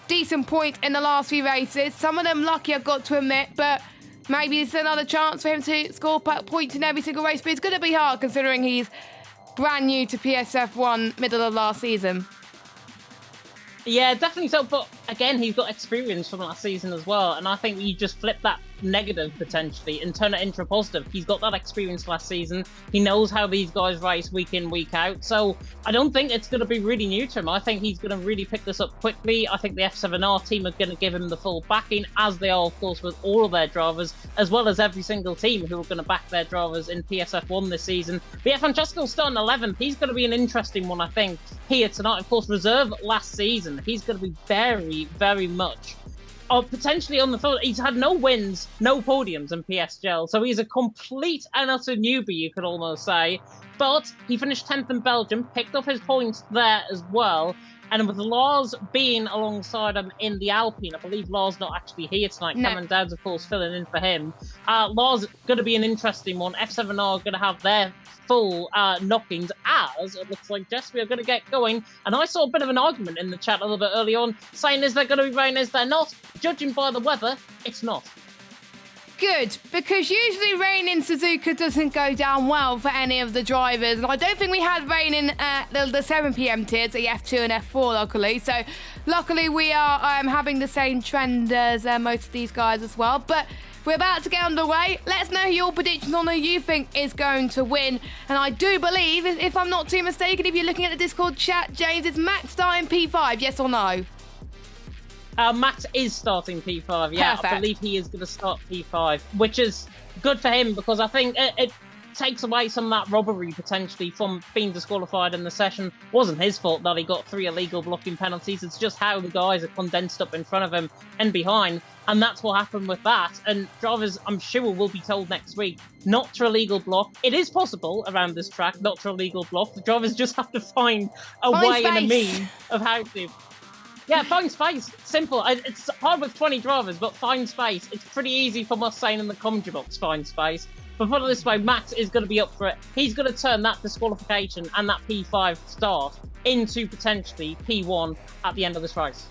decent point in the last few races. Some of them lucky, I've got to admit, but maybe it's another chance for him to score points in every single race. But it's going to be hard considering he's brand new to PSF1 middle of last season. Yeah, definitely so. But again, he's got experience from last season as well. And I think you just flip that negative potentially and turn it into a positive. He's got that experience last season. He knows how these guys race week in, week out. So I don't think it's going to be really new to him. I think he's going to really pick this up quickly. I think the F7R team are going to give him the full backing, as they are, of course, with all of their drivers, as well as every single team who are going to back their drivers in PSF1 this season. But yeah, Francesco's starting 11th. He's going to be an interesting one, I think, here tonight. Of course, reserve last season. He's going to be very, very much potentially on the field. He's had no wins, no podiums in PSGL, so he's a complete and utter newbie, you could almost say. But he finished 10th in Belgium, picked up his points there as well. And with Lars being alongside him in the Alpine, I believe Lars not actually here tonight. No. Cameron Dowd's, of course, filling in for him. Lars going to be an interesting one. F7R going to have their full knockings, as it looks like we are going to get going. And I saw a bit of an argument in the chat a little bit early on, saying, is there going to be rain, is there not? Judging by the weather, it's not. Good, because usually rain in Suzuka doesn't go down well for any of the drivers. And I don't think we had rain in the 7 p.m. tiers, the F2 and F4, luckily. So luckily we are having the same trend as most of these guys as well. But we're about to get underway. Let's know your predictions on who you think is going to win. And I do believe, if I'm not too mistaken, if you're looking at the Discord chat, James, is Max starting P5, yes or no? Max is starting P5, yeah. Perfect. I believe he is going to start P5, which is good for him, because I think it takes away some of that robbery potentially from being disqualified in the session. Wasn't his fault that he got 3 illegal blocking penalties. It's just how the guys are condensed up in front of him and behind, and that's what happened with that. And drivers, I'm sure, will be told next week not to illegal block. It is possible around this track not to illegal block. The drivers just have to find a way and a means of how to. Yeah, find space. Simple. It's hard with 20 drivers, but find space. It's pretty easy from us saying in the commentary box, find space. But put it this way, Max is going to be up for it. He's going to turn that disqualification and that P5 start into potentially P1 at the end of this race.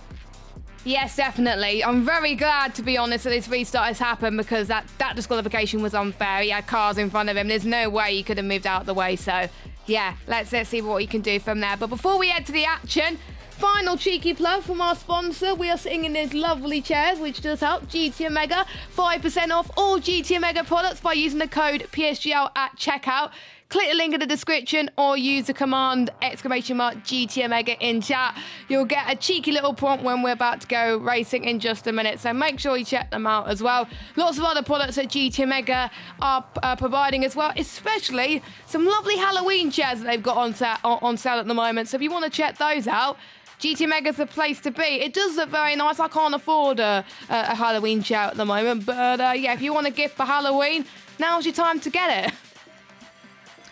Yes, definitely. I'm very glad, to be honest, that this restart has happened, because that disqualification was unfair. He had cars in front of him. There's no way he could have moved out of the way. So, yeah, let's see what he can do from there. But before we head to the action, final cheeky plug from our sponsor. We are sitting in these lovely chairs, which does help. GT Omega, 5% off all GT Omega products by using the code PSGL at checkout. Click the link in the description or use the command !GT Omega in chat. You'll get a cheeky little prompt when we're about to go racing in just a minute, so make sure you check them out as well. Lots of other products that GT Omega are providing as well, especially some lovely Halloween chairs that they've got on sale at the moment. So if you want to check those out, GT Omega's the place to be. It does look very nice. I can't afford a Halloween chair at the moment, but yeah, if you want a gift for Halloween, now's your time to get it.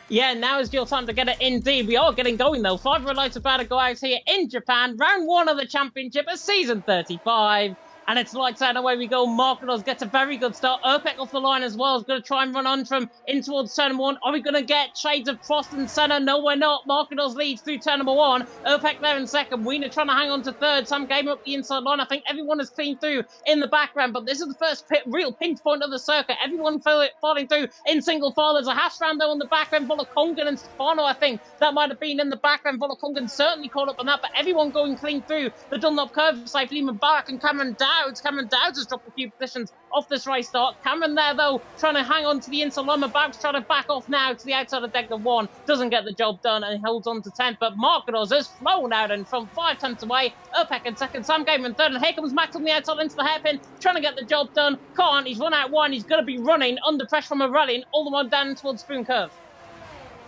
Yeah, now is your time to get it indeed. We are getting going though. 5 relays about to go out here in Japan. Round 1 of the championship of season 35. And it's lights out, and away we go. Marquinhos gets a very good start. Urpek off the line as well. Is going to try and run on from in towards turn number 1. Are we going to get shades of Frost and Senna? No, we're not. Marquinhos leads through turn number 1. Urpek there in second. Wiener trying to hang on to third. Sam Gamer up the inside line. I think everyone is clean through in the background, but this is the first real pinch point of the circuit. Everyone falling through in single file. There's a hash round though on the background. Volakongan and Stefano, I think that might have been in the background. Volakongan certainly caught up on that, but everyone going clean through the Dunlop curve safely. Mubarak and Cameron Dowds. Cameron Dowds has dropped a few positions off this race start. Cameron there, though, trying to hang on to the inside line. Mubarak's trying to back off now to the outside of Degner 1. Doesn't get the job done and holds on to 10th. But Marquinhos has flown out and from 5 tenths away. Urpek in second, Sam Gamer in third. And here comes Max on the outside into the hairpin, trying to get the job done. Can't. He's run out wide. He's going to be running under pressure from a rally all the way down towards Spoon Curve.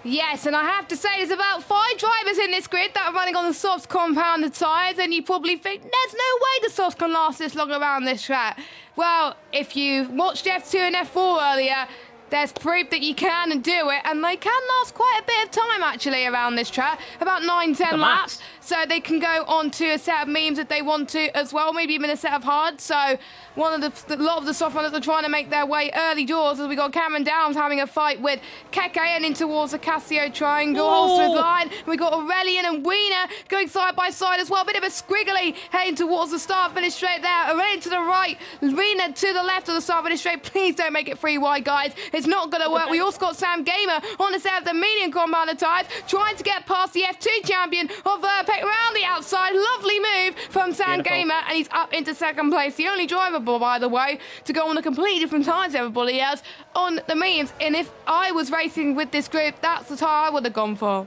Yes, and I have to say there's about 5 drivers in this grid that are running on the soft compounded tyres, and you probably think, there's no way the softs can last this long around this track. Well, if you watched F2 and F4 earlier, there's proof that you can do it, and they can last quite a bit of time actually around this track, about 9-10 laps. So they can go on to a set of memes if they want to as well, maybe even a set of hards. So a lot of the soft runners are trying to make their way early doors, as we got Cameron Downs having a fight with Keke heading towards the Casio Triangle, Holster's line. We got Aurelian and Wiener going side by side as well. A bit of a squiggly heading towards the start finish straight there. Aurelian to the right, Wiener to the left of the start finish straight. Please don't make it 3 wide, guys. It's not going to work. We also got Sam Gamer on the set of the medium compound tyres, trying to get past the F2 champion of Verpec round the outside. Lovely move from Sam Gamer, and he's up into second place. The only driver, by the way, to go on a completely different tyres to everybody else on the means. And if I was racing with this group, that's the tyre I would have gone for.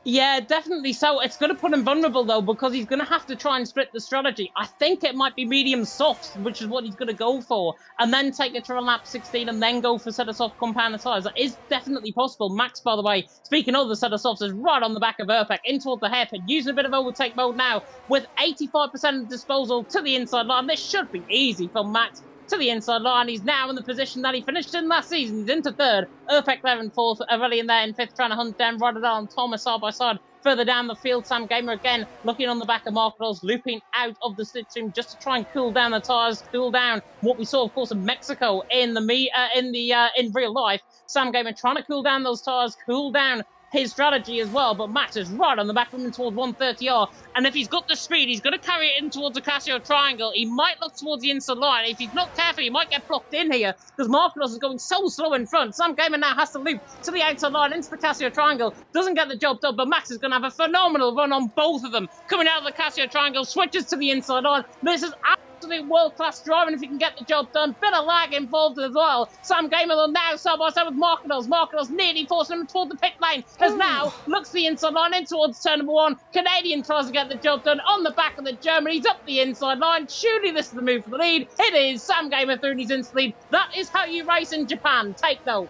Yeah, definitely so. It's going to put him vulnerable, though, because he's going to have to try and split the strategy. I think it might be medium softs, which is what he's going to go for, and then take it to a lap 16 and then go for set of soft compound tyres. That is definitely possible. Max, by the way, speaking of the set of softs, is right on the back of Verpec, in toward the hairpin, using a bit of overtake mode now, with 85% disposal to the inside line. This should be easy for Max. To the inside line, he's now in the position that he finished in last season. He's into third, Urpec there in fourth, Aurelian there in fifth, trying to hunt down Rodadell and Thomas side by side. Further down the field, Sam Gamer again looking on the back of Marcos, looping out of the slipstream just to try and cool down the tyres, cool down what we saw, of course, in Mexico in real life. Sam Gamer trying to cool down those tyres, cool down his strategy as well, but Max is right on the back of him towards 130R, and if he's got the speed, he's going to carry it in towards the Casio Triangle. He might look towards the inside line. If he's not careful, he might get blocked in here, because Marcos is going so slow in front. Sam Gamer now has to loop to the outside line into the Casio Triangle, doesn't get the job done, but Max is going to have a phenomenal run on both of them. Coming out of the Casio Triangle, switches to the inside line. This is absolute world-class driving if he can get the job done. Bit of lag involved as well. Sam Gamer now side by side with Marcos. Marcos nearly forcing him toward the pit lane, as now looks the inside line in towards turn number 1. Canadian tries to get the job done on the back of the German. He's up the inside line. Surely this is the move for the lead. It is. Sam Gamer through and he's into the lead. That is how you race in Japan. Take note.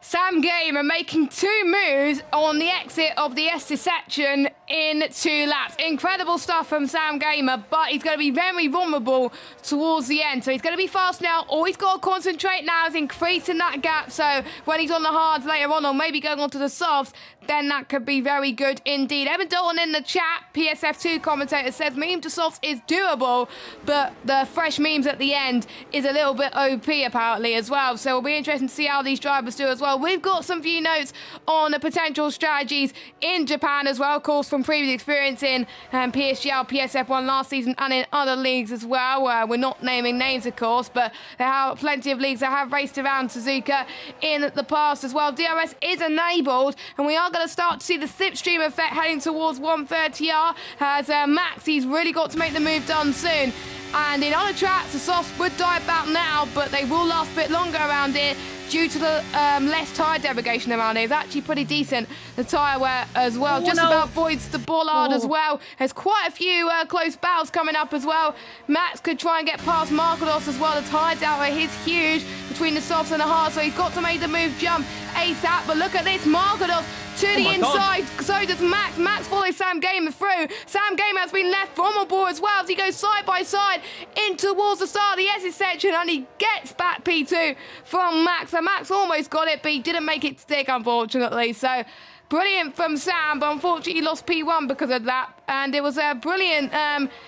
Sam Gamer making 2 moves on the exit of the Estes section in 2 laps. Incredible stuff from Sam Gamer, but he's going to be very vulnerable towards the end. So he's going to be fast now. All he's got to concentrate now is increasing that gap. So when he's on the hards later on, or maybe going on to the softs, then that could be very good indeed. Evan Dalton in the chat, PSF2 commentator, says meme to softs is doable, but the fresh memes at the end is a little bit OP apparently as well. So it'll be interesting to see how these drivers do as well. We've got some few notes on the potential strategies in Japan as well, of course, from previous experience in PSGL, PSF1 last season, and in other leagues as well. We're not naming names, of course, but there are plenty of leagues that have raced around Suzuka in the past as well. DRS is enabled, and we are going to start to see the slipstream effect heading towards 130R as Max, he's really got to make the move done soon. And in other tracks, the softs would die about now, but they will last a bit longer around here due to the less tyre degradation around here. It's actually pretty decent, the tyre wear as well. Just about avoids the bollard as well. There's quite a few close battles coming up as well. Max could try and get past Marcos as well. The tyres out there is huge between the softs and the hards, so he's got to make the move jump ASAP. But look at this, Marcos to the inside, so does Max. Max follows Sam Gamer through. Sam Gamer has been left vulnerable as well as he goes side by side in towards the start of the Essex section, and he gets back P2 from Max. So Max almost got it, but he didn't make it stick, unfortunately. So brilliant from Sam, but unfortunately he lost P1 because of that. And it was a brilliant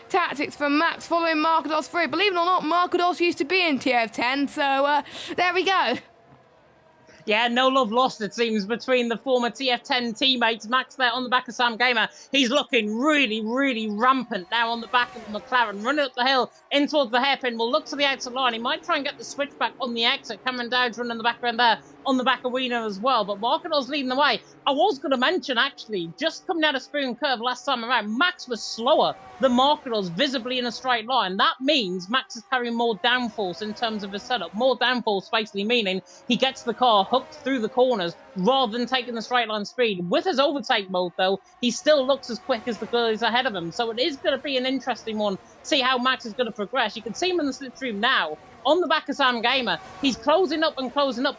tactics from Max following Marcos through. Believe it or not, Marcos used to be in TF10, so there we go. Yeah, no love lost, it seems, between the former TF10 teammates. Max there on the back of Sam Gamer. He's looking really, really rampant now on the back of the McLaren. Running up the hill in towards the hairpin. Will look to the outside line. He might try and get the switchback on the exit. Cameron Dowd's running the background there on the back of Wiener as well. But Marcos leading the way. I was going to mention, actually, just coming out of Spoon Curve last time around, Max was slower than Marcos visibly in a straight line. That means Max is carrying more downforce in terms of his setup. More downforce basically meaning he gets the car hooked through the corners rather than taking the straight line speed. With his overtake mode, though, he still looks as quick as the girls ahead of him. So it is going to be an interesting one. See how Max is going to progress. You can see him in the slipstream now. on the back of Sam Gamer. He's closing up, but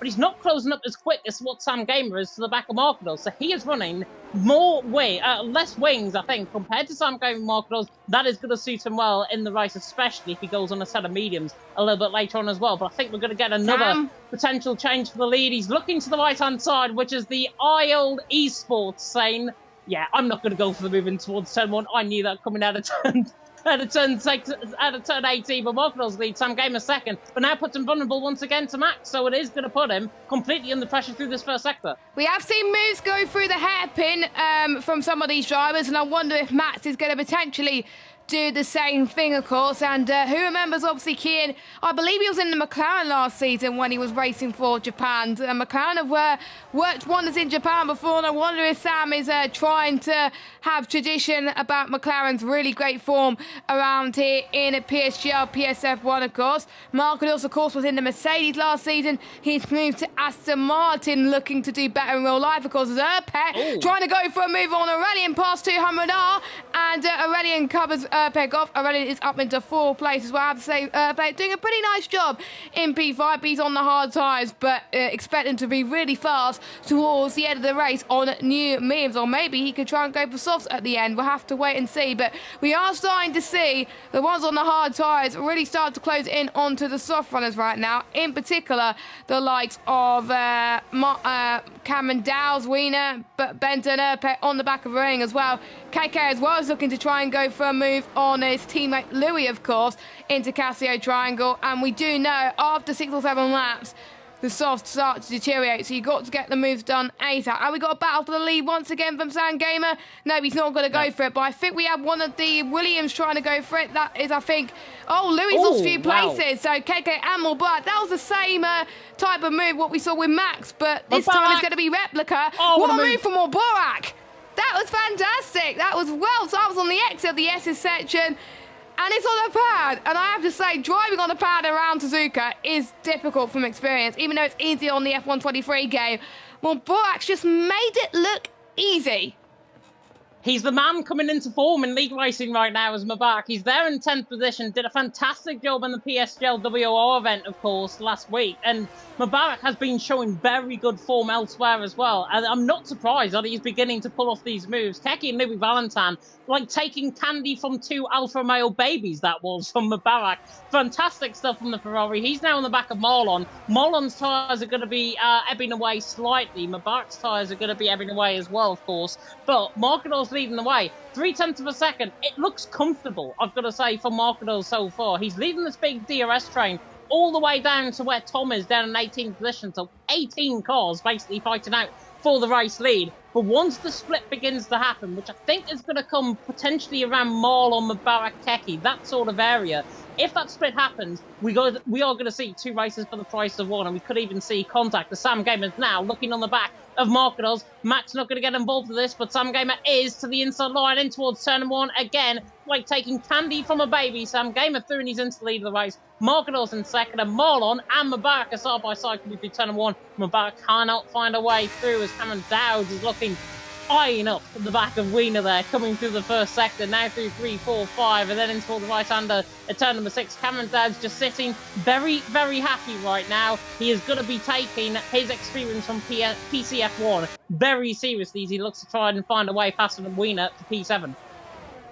he's not closing up as quick as what Sam Gamer is to the back of Markador. So he is running less wings, I think, compared to Sam Gamer and Markador. That is going to suit him well in the race, especially if he goes on a set of mediums a little bit later on as well. But I think we're going to get another potential change for the lead. He's looking to the right-hand side, which is the IOL Esports, saying, yeah, I'm not going to go for the move in towards turn 1. I knew that coming out of turn 18, but Markador's lead, Sam Gamer second, but now puts him vulnerable once again to Max, so it is going to put him completely under pressure through this first sector. We have seen moves go through the hairpin from some of these drivers, and I wonder if Max is going to potentially do the same thing, of course. And who remembers, obviously, Kian, I believe he was in the McLaren last season when he was racing for Japan. McLaren have worked wonders in Japan before, and I wonder if Sam is trying to have tradition about McLaren's really great form around here in PSGL, PSF1, of course. Markador, of course, was in the Mercedes last season. He's moved to Aston Martin, looking to do better in real life, of course, as Erpet trying to go for a move on Aurelian past 200R, and Aurelian covers Erpet off. Aurelian is up into 4th place as well. I have to say, Erpet doing a pretty nice job in P5. He's on the hard tyres, but expect him to be really fast towards the end of the race on new mediums, or maybe he could try and go for softs at the end. We'll have to wait and see, but we are starting to see the ones on the hard tyres really start to close in onto the soft runners right now, in particular the likes of Cameron Dow's, Wiener, but Benton, Erpet on the back of the ring as well. KK as well is looking to try and go for a move on his teammate Louis, of course, into Casio Triangle, and we do know after 6 or 7 laps the softs start to deteriorate, so you've got to get the moves done ASAP. And we got a battle for the lead once again from Sam Gamer. No, he's not going to go for it, but I think we have one of the Williams trying to go for it. That is, I think, Louis lost a few places, so KK and Mubarak. That was the same type of move what we saw with Max, but this time it's going to be replica. What a move from Mubarak! That was fantastic. That was so I was on the exit of the S's section, and it's on a pad. And I have to say, driving on a pad around Suzuka is difficult from experience, even though it's easier on the F123 game. Well, Borak's just made it look easy. He's the man coming into form in league racing right now as Mubarak. He's there in 10th position, did a fantastic job in the PSGL WOR event, of course, last week. And Mubarak has been showing very good form elsewhere as well. And I'm not surprised that he's beginning to pull off these moves. Keke and Louis Valentin, like taking candy from 2 Alfa Romeo babies, that was, from Mubarak. Fantastic stuff from the Ferrari. He's now on the back of Marlon. Marlon's tyres are going to be ebbing away slightly. Mubarak's tyres are going to be ebbing away as well, of course. But Markador's leading the way. 0.3 of a second. It looks comfortable, I've got to say, for Markador so far. He's leading this big DRS train all the way down to where Tom is, down in 18th position. So 18 cars basically fighting out for the race lead. But once the split begins to happen, which I think is going to come potentially around Marlon, Mubarak, Keke, that sort of area, if that split happens, we are going to see 2 races for the price of 1, and we could even see contact. The Sam Gamer is now looking on the back of Markador's. Max not going to get involved with this, but Sam Gamer is to the inside line in towards turn 1 again, like taking candy from a baby. Sam Gamer through and he's into the lead of the race. Markador's in second, and Marlon and Mubarak are side by side coming through turn 1. Mubarak cannot find a way through as Cameron Dowd is looking eyeing up the back of Wiener there, coming through the first sector, now through 3, 4, 5, and then into the right-hander at turn number 6. Cameron Dowd's just sitting very, very happy right now. He is going to be taking his experience from PCF1 very seriously as he looks to try and find a way faster than Wiener to P7.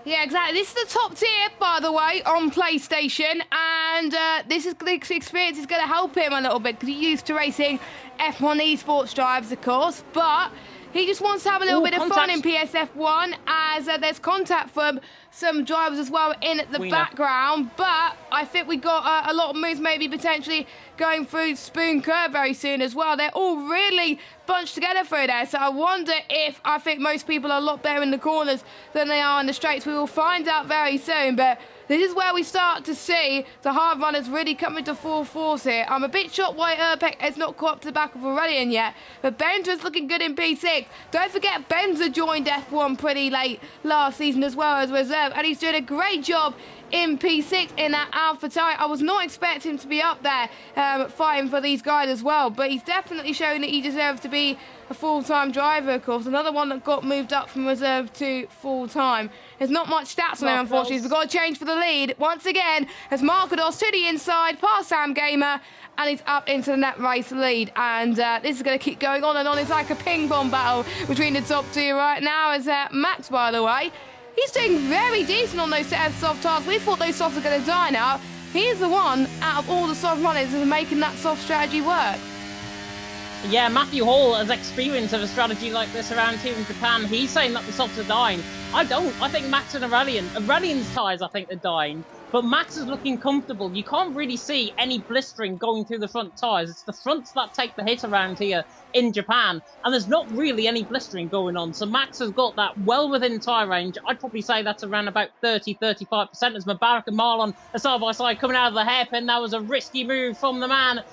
Yeah, exactly. This is the top tier, by the way, on PlayStation, and this experience is going to help him a little bit because he's used to racing F1 esports drives, of course, but he just wants to have a little bit of fun in PSF1 as there's contact from some drivers as well in the background. But I think we got a lot of moves maybe potentially going through Spoon Curve very soon as well. They're all really bunched together through there. So I wonder if I think most people are a lot better in the corners than they are in the straights. We will find out very soon. But this is where we start to see the hard runners really coming to full force here. I'm a bit shocked why Erpek has not caught up to the back of Aurelian yet, but Benza's looking good in P6. Don't forget Benza joined F1 pretty late last season as well as reserve, and he's doing a great job in P6 in that AlphaTauri. I was not expecting him to be up there fighting for these guys as well, but he's definitely shown that he deserves to be a full-time driver, of course. Another one that got moved up from reserve to full-time. There's not much stats on him, unfortunately. We've got to change for the lead once again as Markados to the inside, past Sam Gamer, and he's up into the net race lead. And this is going to keep going on and on. It's like a ping-pong battle between the top two right now. As Max, by the way, he's doing very decent on those set of soft tires. We thought those softs were going to die now. He's the one out of all the soft runners who's making that soft strategy work. Yeah, Matthew Hall has experience of a strategy like this around here in Japan. He's saying that the softs are dying. I don't. I think Max and Aurelian's tyres, I think, are dying. But Max is looking comfortable. You can't really see any blistering going through the front tyres. It's the fronts that take the hit around here in Japan. And there's not really any blistering going on. So Max has got that well within tyre range. I'd probably say that's around about 30-35%. As Mubarak and Marlon are side by side coming out of the hairpin. That was a risky move from the man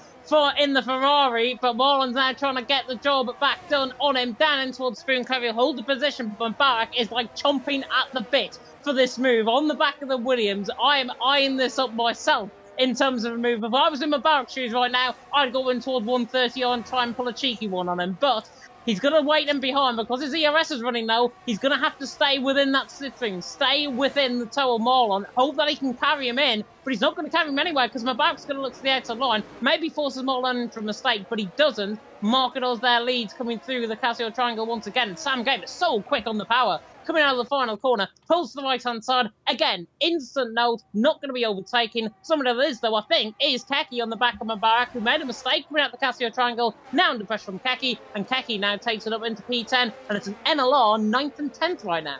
in the Ferrari, but Marlon's now trying to get the job back done on him, down in towards Spoon Covey. He'll hold the position, but Mubarak is like chomping at the bit for this move on the back of the Williams. I am eyeing this up myself in terms of a move. If I was in Mubarak's shoes right now, I'd go in toward 130 and try and pull a cheeky one on him, but he's going to wait him behind because his ERS is running low. He's going to have to stay within that slipstream, stay within the toe of Marlon, hope that he can carry him in, but he's not going to carry him anywhere because Mubarak's going to look to the outside line, maybe forces Marlon into a mistake, but he doesn't. Markados their leads coming through the Casio Triangle once again. Sam Gamer is so quick on the power. Coming out of the final corner, pulls to the right-hand side. Again, instant note, not going to be overtaken. Someone that is, though, I think, is Keki on the back of Mubarak, who made a mistake coming out the Casio Triangle. Now under pressure from Keki, and Keki now takes it up into P10, and it's an NLR 9th and 10th right now.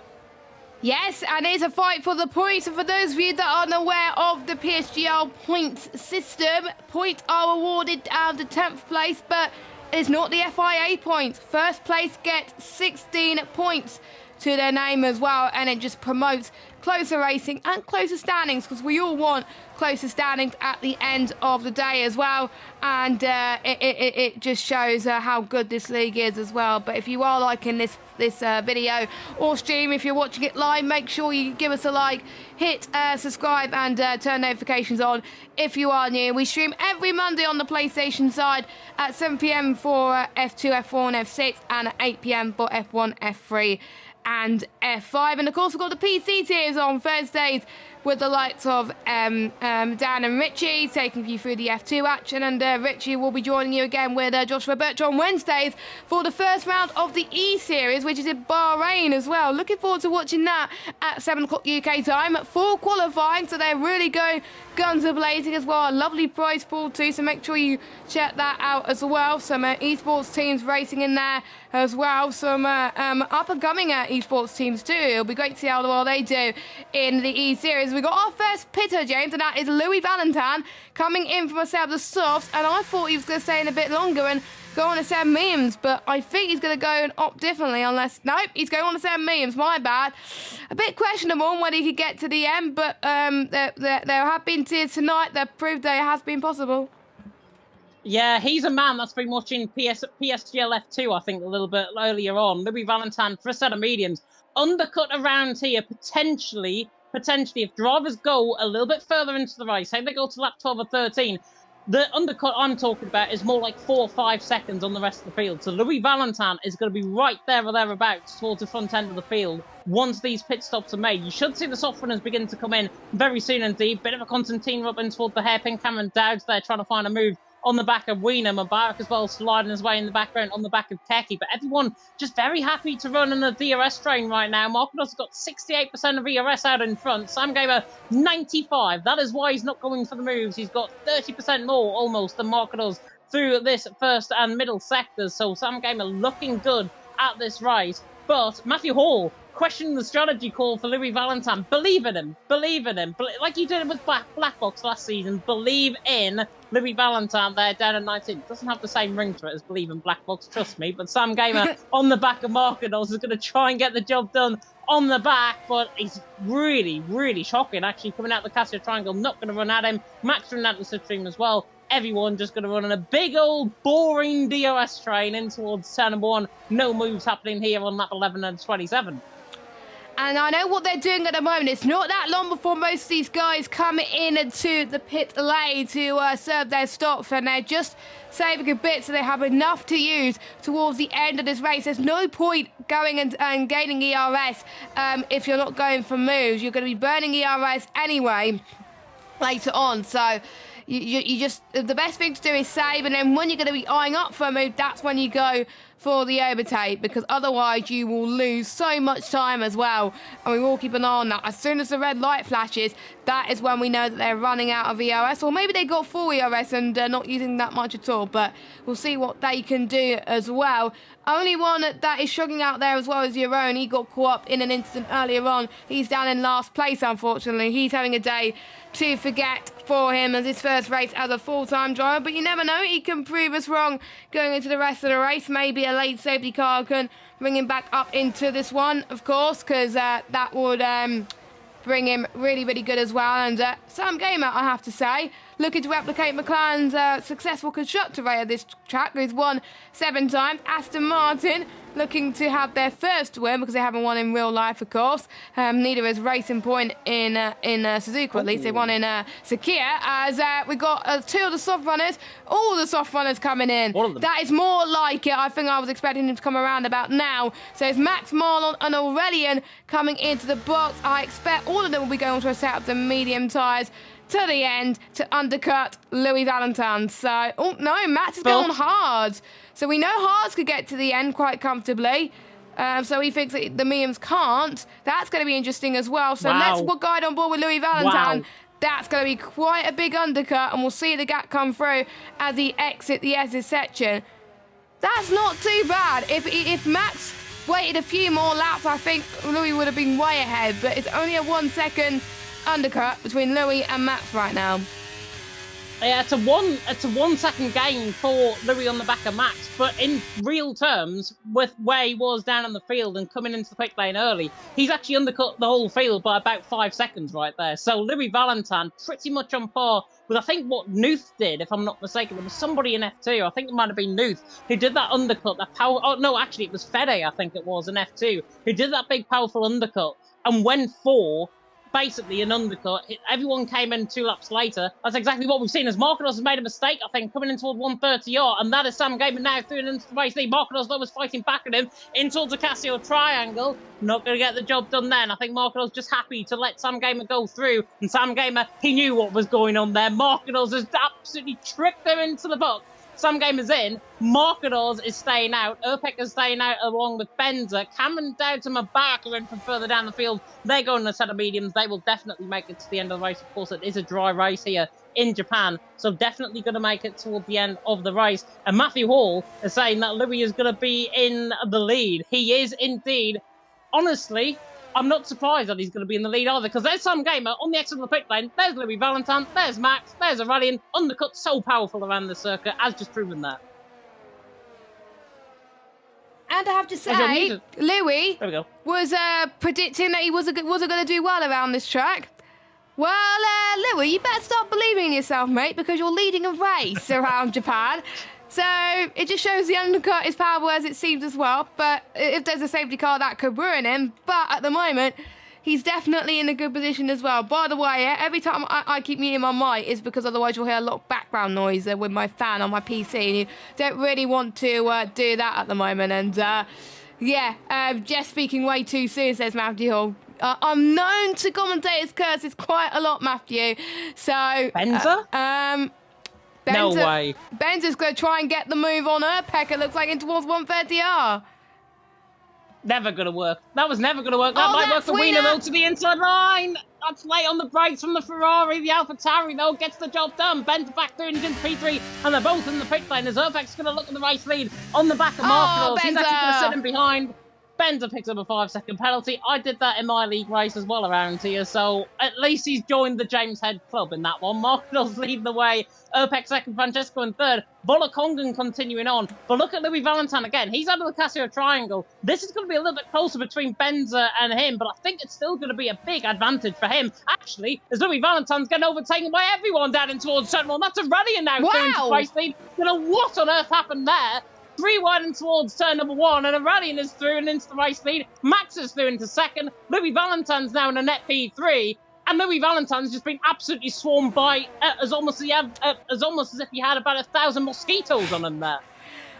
Yes, and it's a fight for the points. And for those of you that aren't aware of the PSGL points system, points are awarded down to 10th place, but it's not the FIA points. First place gets 16 points to their name as well, and it just promotes closer racing and closer standings, because we all want closer standings at the end of the day as well, and it just shows how good this league is as well. But if you are liking this video or stream, if you're watching it live, make sure you give us a like, hit subscribe, and turn notifications on if you are new. We stream every Monday on the PlayStation side at 7 PM for F2, F4 and F6, and at 8 PM for F1, F3 and F5. And of course, we've got the PC tiers on Thursdays with the likes of Dan and Richie taking you through the F2 action, and Richie will be joining you again with Joshua Birch on Wednesdays for the first round of the E-Series, which is in Bahrain as well. Looking forward to watching that at 7 o'clock UK time for qualifying, so they're really going guns a-blazing as well. A lovely prize pool too, so make sure you check that out as well. Some esports teams racing in there as well, some up-and-coming esports teams too. It'll be great to see how well they do in the E-Series. We got our first pitter, James, and that is Louis Valentin coming in from a set of the softs, and I thought he was going to stay in a bit longer and go on a 7 mediums, but I think he's going to go and opt differently, unless... Nope, he's going on a 7 mediums, my bad. A bit questionable on whether he could get to the end, but there have been tiers tonight that proved that it has been possible. Yeah, he's a man that's been watching PSGL F2, I think, a little bit earlier on. Louis Valentin for a set of mediums. Undercut around here, potentially, if drivers go a little bit further into the race, say they go to lap 12 or 13, the undercut I'm talking about is more like 4 or 5 seconds on the rest of the field. So Louis Valentin is going to be right there or thereabouts towards the front end of the field once these pit stops are made. You should see the soft runners begin to come in very soon indeed. Bit of a Constantine rub in toward the hairpin. Cameron Dowds there trying to find a move on the back of Wiener. Mubarak as well sliding his way in the background on the back of Keki. But everyone just very happy to run in the DRS train right now. Markados got 68% of ERS out in front. Sam Gamer 95. That is why he's not going for the moves. He's got 30% more almost than Markados through this first and middle sectors. So Sam Gamer looking good at this race. But Matthew Hall questioning the strategy call for Louis Valentin. Believe in him. Believe in him. Like you did with Black Box last season. Believe in Louis Valentin there down at 19. Doesn't have the same ring to it as Believe in Black Box, trust me. But Sam Gamer on the back of Markados is going to try and get the job done on the back. But he's really, really shocking actually coming out the Casio Triangle. Not going to run at him. Max running at the slipstream as well. Everyone just going to run on a big old boring DOS train in towards turn number 1. No moves happening here on lap 11 and 27. And I know what they're doing at the moment. It's not that long before most of these guys come in into the pit lane to serve their stops, and they're just saving a bit so they have enough to use towards the end of this race. There's no point going and gaining ERS if you're not going for moves. You're going to be burning ERS anyway later on. So you just, the best thing to do is save, and then when you're going to be eyeing up for a move, that's when you go for the overtake, because otherwise you will lose so much time as well. And we will keep an eye on that. As soon as the red light flashes, that is when we know that they're running out of ERS, or maybe they got full ERS and not using that much at all, but we'll see what they can do as well. Only one that is struggling out there as well is your own. He got caught up in an incident earlier on. He's down in last place, unfortunately. He's having a day to forget for him as his first race as a full-time driver, but you never know, he can prove us wrong going into the rest of the race. Maybe a late safety car can bring him back up into this one, of course, because that would bring him really, really good as well. And Sam Gamer, I have to say, looking to replicate McLaren's successful constructor rate at this track, who's won 7 times. Aston Martin looking to have their first win, because they haven't won in real life, of course. Neither is Racing Point in Suzuka, at least. They won in Sakia, as we got 2 of the soft runners, all the soft runners coming in. That is more like it. I think I was expecting him to come around about now. So it's Max Marlon and Aurelian coming into the box. I expect all of them will be going to a set of the medium tyres to the end to undercut Louis Valentin. So, oh no, Max is going hard. So we know hards could get to the end quite comfortably. So he thinks that the mediums can't. That's going to be interesting as well. So let's guide on board with Louis Valentin. That's going to be quite a big undercut, and we'll see the gap come through as he exits the exit section. That's not too bad. If Max waited a few more laps, I think Louis would have been way ahead, but it's only a 1 second undercut between Louis and Max right now. Yeah, it's a 1 second gain for Louis on the back of Max, but in real terms, with where he was down in the field and coming into the pit lane early, he's actually undercut the whole field by about 5 seconds right there. So Louis Valentin pretty much on par with, I think, what Nuth did, if I'm not mistaken. There was somebody in F2, I think it might have been Nuth, who did that undercut, that power. Oh no, actually it was Fede, I think it was, in F2, who did that big powerful undercut and went for basically an undercut. Everyone came in 2 laps later. That's exactly what we've seen, as Marquinhos has made a mistake, I think, coming in toward 130 yard, and that is Sam Gamer now through into the race lead. Marquinhos, though, was fighting back at him in towards the Casio triangle. Not going to get the job done then. I think Marquinhos just happy to let Sam Gamer go through, and Sam Gamer, he knew what was going on there. Marquinhos has absolutely tricked him into the box. Sam Gamer's in. Marquinhos is staying out. Urpek is staying out along with Benza. Cameron Dowd and Mabak are in from further down the field. They're going to a set of mediums. They will definitely make it to the end of the race. Of course, it is a dry race here in Japan, so definitely going to make it toward the end of the race. And Matthew Hall is saying that Louis is going to be in the lead. He is indeed. Honestly, I'm not surprised that he's going to be in the lead either, because there's Sam Gamer on the exit of the pit lane. There's Louis Valentin, there's Max, there's Aurelian. Undercut so powerful around the circuit, as just proven that. And I have to say, Louis was predicting that he wasn't going to do well around this track. Well, Louis, you better start believing in yourself, mate, because you're leading a race around Japan. So it just shows the undercut is powerful as it seems as well. But if there's a safety car, that could ruin him. But at the moment, he's definitely in a good position as well. By the way, every time I keep muting my mic is because otherwise you'll hear a lot of background noise with my fan on my PC. And you don't really want to do that at the moment. And just speaking way too soon, says Matthew Hall. I'm known to commentators' curses quite a lot, Matthew. So Benza? No way. Benza's going to try and get the move on Urpek, it looks like, in towards 130R. Never going to work. That was never going to work. That might work for Wienerville to the inside line. That's late on the brakes from the Ferrari. The AlphaTauri, though, gets the job done. Benza back through into P3, and they're both in the pit lane as Urpek's going to look at the race lead on the back of Marquinhos. He's actually going to sit him behind. Benza picks up a 5-second penalty. I did that in my league race as well around here, so at least he's joined the James Head club in that one. Marquinhos leading the way. Urpek second, Francesco in third. Volakongan continuing on. But look at Louis Valentin again. He's out of the Casio triangle. This is going to be a little bit closer between Benza and him, but I think it's still going to be a big advantage for him. Actually, as Louis Valentin's getting overtaken by everyone down in towards Central. That's Aurelian now. Wow. Race lead. You know, what on earth happened there? 3 wide and towards turn number 1, and Aurelian is through and into the race lead. Max is through into second. Louis Valentine's now in a net P3. And Louis Valentine's just been absolutely swarmed by as almost as if he had about 1,000 mosquitoes on him there.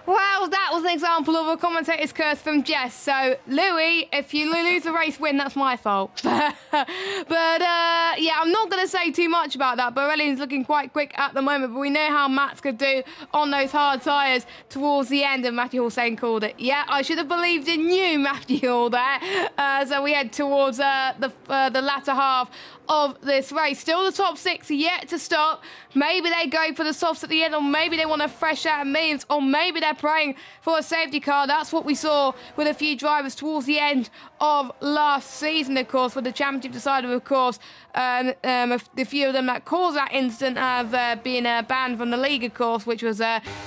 Well, that was an example of a commentator's curse from Jess. So, Louis, if you lose the race win, that's my fault. but yeah, I'm not going to say too much about that. Aurelian's looking quite quick at the moment, but we know how Max could do on those hard tyres towards the end, and Matthew Hussein called it. Yeah, I should have believed in you, Matthew Hall there. So we head towards the latter half of this race. Still the top 6 are yet to stop. Maybe they go for the softs at the end, or maybe they want a fresh out of memes, or maybe they're praying for a safety car. That's what we saw with a few drivers towards the end of last season, of course, with the championship decider, of course. A few of them that caused that incident have been banned from the league, of course, which was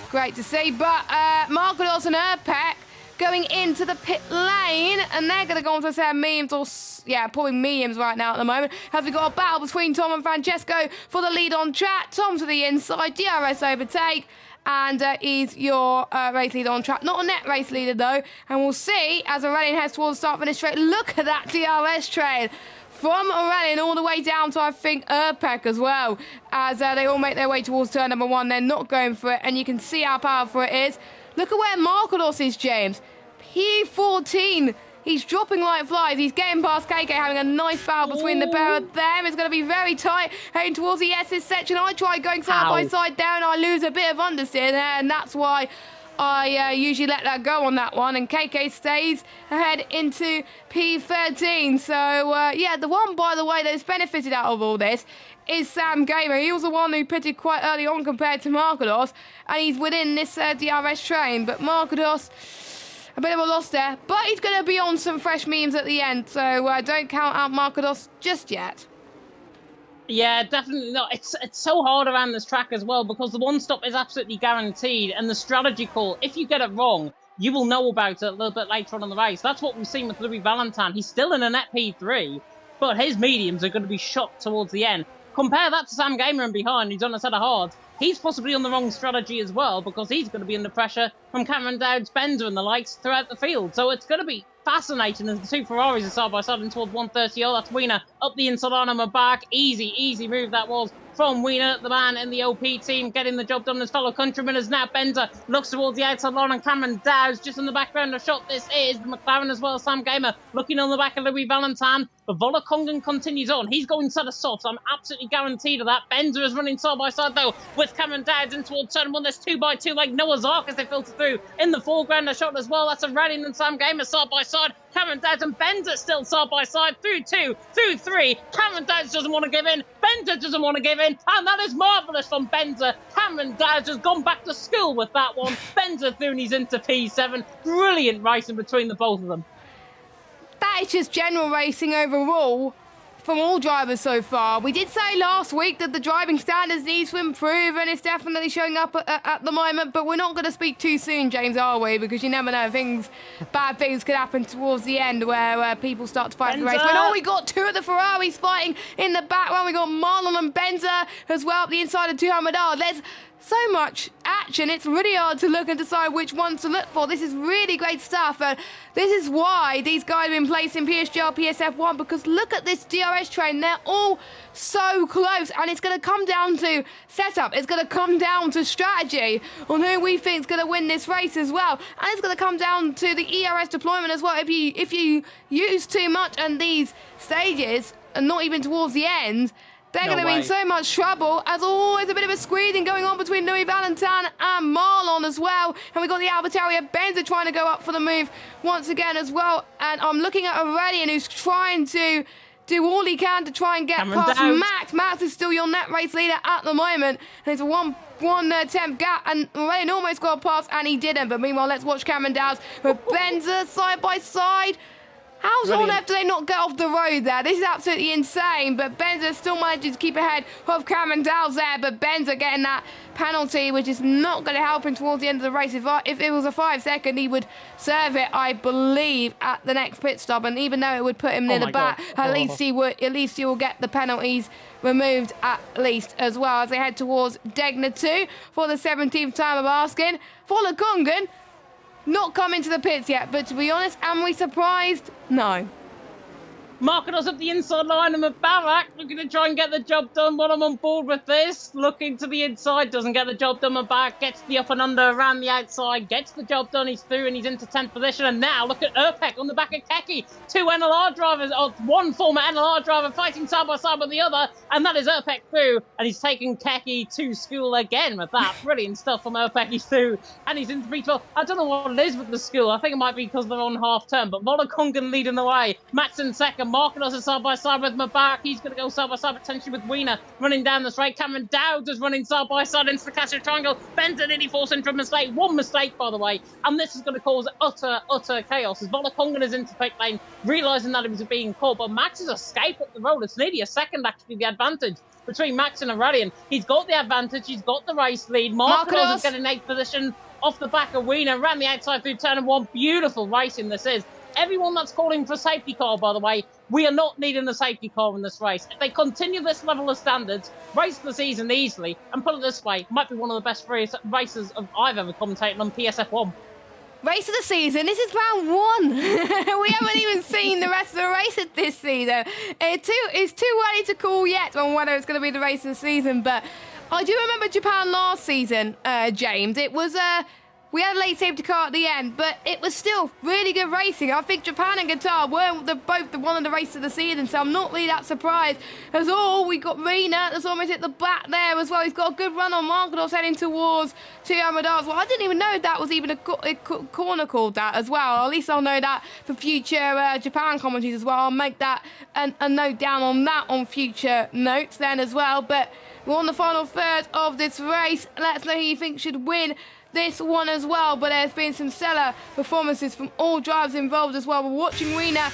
great to see. But Marcos and Erpek going into the pit lane, and they're going to go on to say memes, or yeah, probably memes right now at the moment. Have we got a battle between Tom and Francesco for the lead on track? Tom to the inside, DRS overtake, and he's your race leader on track. Not a net race leader though, and we'll see as Aurelian heads towards the start finish straight. Look at that DRS train from Aurelian all the way down to, I think, Erpek as well, as they all make their way towards turn number 1. They're not going for it, and you can see how powerful it is. Look at where Marcos is, James. P14. He's dropping like flies. He's getting past KK, having a nice battle between the pair of them. It's going to be very tight heading towards the S's section. I try going side by side down. I lose a bit of understeer there, and that's why I usually let that go on that one. And KK stays ahead into P13. So, yeah, the one, by the way, that's benefited out of all this is Sam Gamer. He was the one who pitted quite early on compared to Marcos, and he's within this DRS train. But Marcos, a bit of a loss there, but he's going to be on some fresh memes at the end, so don't count out Marcos just yet. Yeah, definitely not. It's so hard around this track as well, because the one stop is absolutely guaranteed, and the strategy call, if you get it wrong, you will know about it a little bit later on in the race. That's what we've seen with Louis Valentine. He's still in a net P3, but his mediums are going to be shot towards the end. Compare that to Sam Gamer in behind, who's on a set of hards. He's possibly on the wrong strategy as well, because he's going to be under pressure from Cameron Dowd, Spencer and the likes throughout the field. So it's going to be fascinating as the two Ferraris are side by side and towards 130. Oh, that's Wiener up the inside on him, back. Easy move that was from Wiener, the man in the OP team, getting the job done. His fellow countryman is now Benzer, looks towards the outside line, and Cameron Dow's just in the background of shot. This is the McLaren as well. Sam Gamer looking on the back of Louis Valentine. But Vola Kongen continues on. He's going set of softs. I'm absolutely guaranteed of that. Benzer is running side by side though with Cameron Dowd in towards turn 1. There's 2x2 like Noah's Ark as they filter through in the foreground. A shot as well. That's Aurelian and Sam Gamer side by side. Cameron Dowd and Benzer still side by side through 2, through 3. Cameron Dowd doesn't want to give in. Benzer doesn't want to give in. And that is marvellous from Benzer. Cameron Dowd has gone back to school with that one. Benzer through and he's into P7. Brilliant racing between the both of them. That is just general racing overall from all drivers so far. We did say last week that the driving standards need to improve, and it's definitely showing up at the moment, but we're not going to speak too soon, James, are we? Because you never know, bad things could happen towards the end where people start to fight for the race. But we got 2 of the Ferraris fighting in the background. We got Marlon and Benzer as well up the inside of 200. There's so much action, it's really hard to look and decide which ones to look for. This is really great stuff, and this is why these guys have been placed in PSGL, PSF1, because look at this DRS train. They're all so close, and it's going to come down to setup. It's going to come down to strategy on who we think is going to win this race as well, and it's going to come down to the ERS deployment as well. If you use too much on these stages, and not even towards the end, they're going to be in so much trouble. As always, a bit of a squeezing going on between Louis Valentine and Marlon as well. And we've got the AlbertAria Benzer trying to go up for the move once again as well. And I'm looking at Aurelian, who's trying to do all he can to try and get past Max. Max is still your net race leader at the moment. And it's a one attempt gap, and Aurelian almost got past, and he didn't. But meanwhile, let's watch Cameron Dow's with Benzer side by side. How on earth do they not get off the road there? This is absolutely insane, but Benzer still manages to keep ahead of Cameron Dow's there, but Benzer getting that penalty, which is not going to help him towards the end of the race. If it was a 5-second, he would serve it, I believe, at the next pit stop, and even though it would put him near the back, at least he will get the penalties removed at least as well, as they head towards Degner 2 for the 17th time of asking. Vola Kongen not come into the pits yet, but to be honest, am we surprised? No. Markedos up the inside line and Mubarak looking to try and get the job done. Well, I'm on board with this. Looking to the inside, doesn't get the job done. Mubarak gets the up and under around the outside, gets the job done. He's through and he's into 10th position. And now look at Urpek on the back of Keki. Two NLR drivers, or one former NLR driver fighting side by side with the other. And that is Urpek through. And he's taking Keki to school again with that. Brilliant stuff from Urpek. He's through and he's into P12. I don't know what it is with the school. I think it might be because they're on half term. But Volokongan leading the way. Max in second. Markedos is side by side with Mubarak. He's going to go side by side potentially with Wiener running down the straight. Cameron Dowd is running side by side into the Classic Triangle. Benton nearly forced into a mistake. One mistake, by the way. And this is going to cause utter chaos as Volokongan is into pit lane, realising that he was being caught. But Max's escape up the road. It's nearly a second, actually, the advantage between Max and Aurelian. He's got the advantage. He's got the race lead. Markedos is getting 8th position off the back of Wiener. Ran the outside through turn 1. Beautiful racing this is. Everyone that's calling for a safety car, by the way, we are not needing a safety car in this race. If they continue this level of standards, race the season easily, and put it this way, might be one of the best races I've ever commentated on PSF1. Race of the season. This is round 1. We haven't even seen the rest of the races this season. It's too early to call yet on whether it's going to be the race of the season, but I do remember Japan last season, James. It was we had a late safety car at the end, but it was still really good racing. I think Japan and Qatar were both one of the races of the season, so I'm not really that surprised. As all, we got Rena that's almost at the back there as well. He's got a good run on Markedos heading towards Amadas. Well, I didn't even know that was even a corner called that as well. At least I'll know that for future Japan commentaries as well. I'll make that a note down on that on future notes then as well. But we're on the final third of this race. Let us know who you think should win this one as well, but there's been some stellar performances from all drivers involved as well. We're watching Wiener.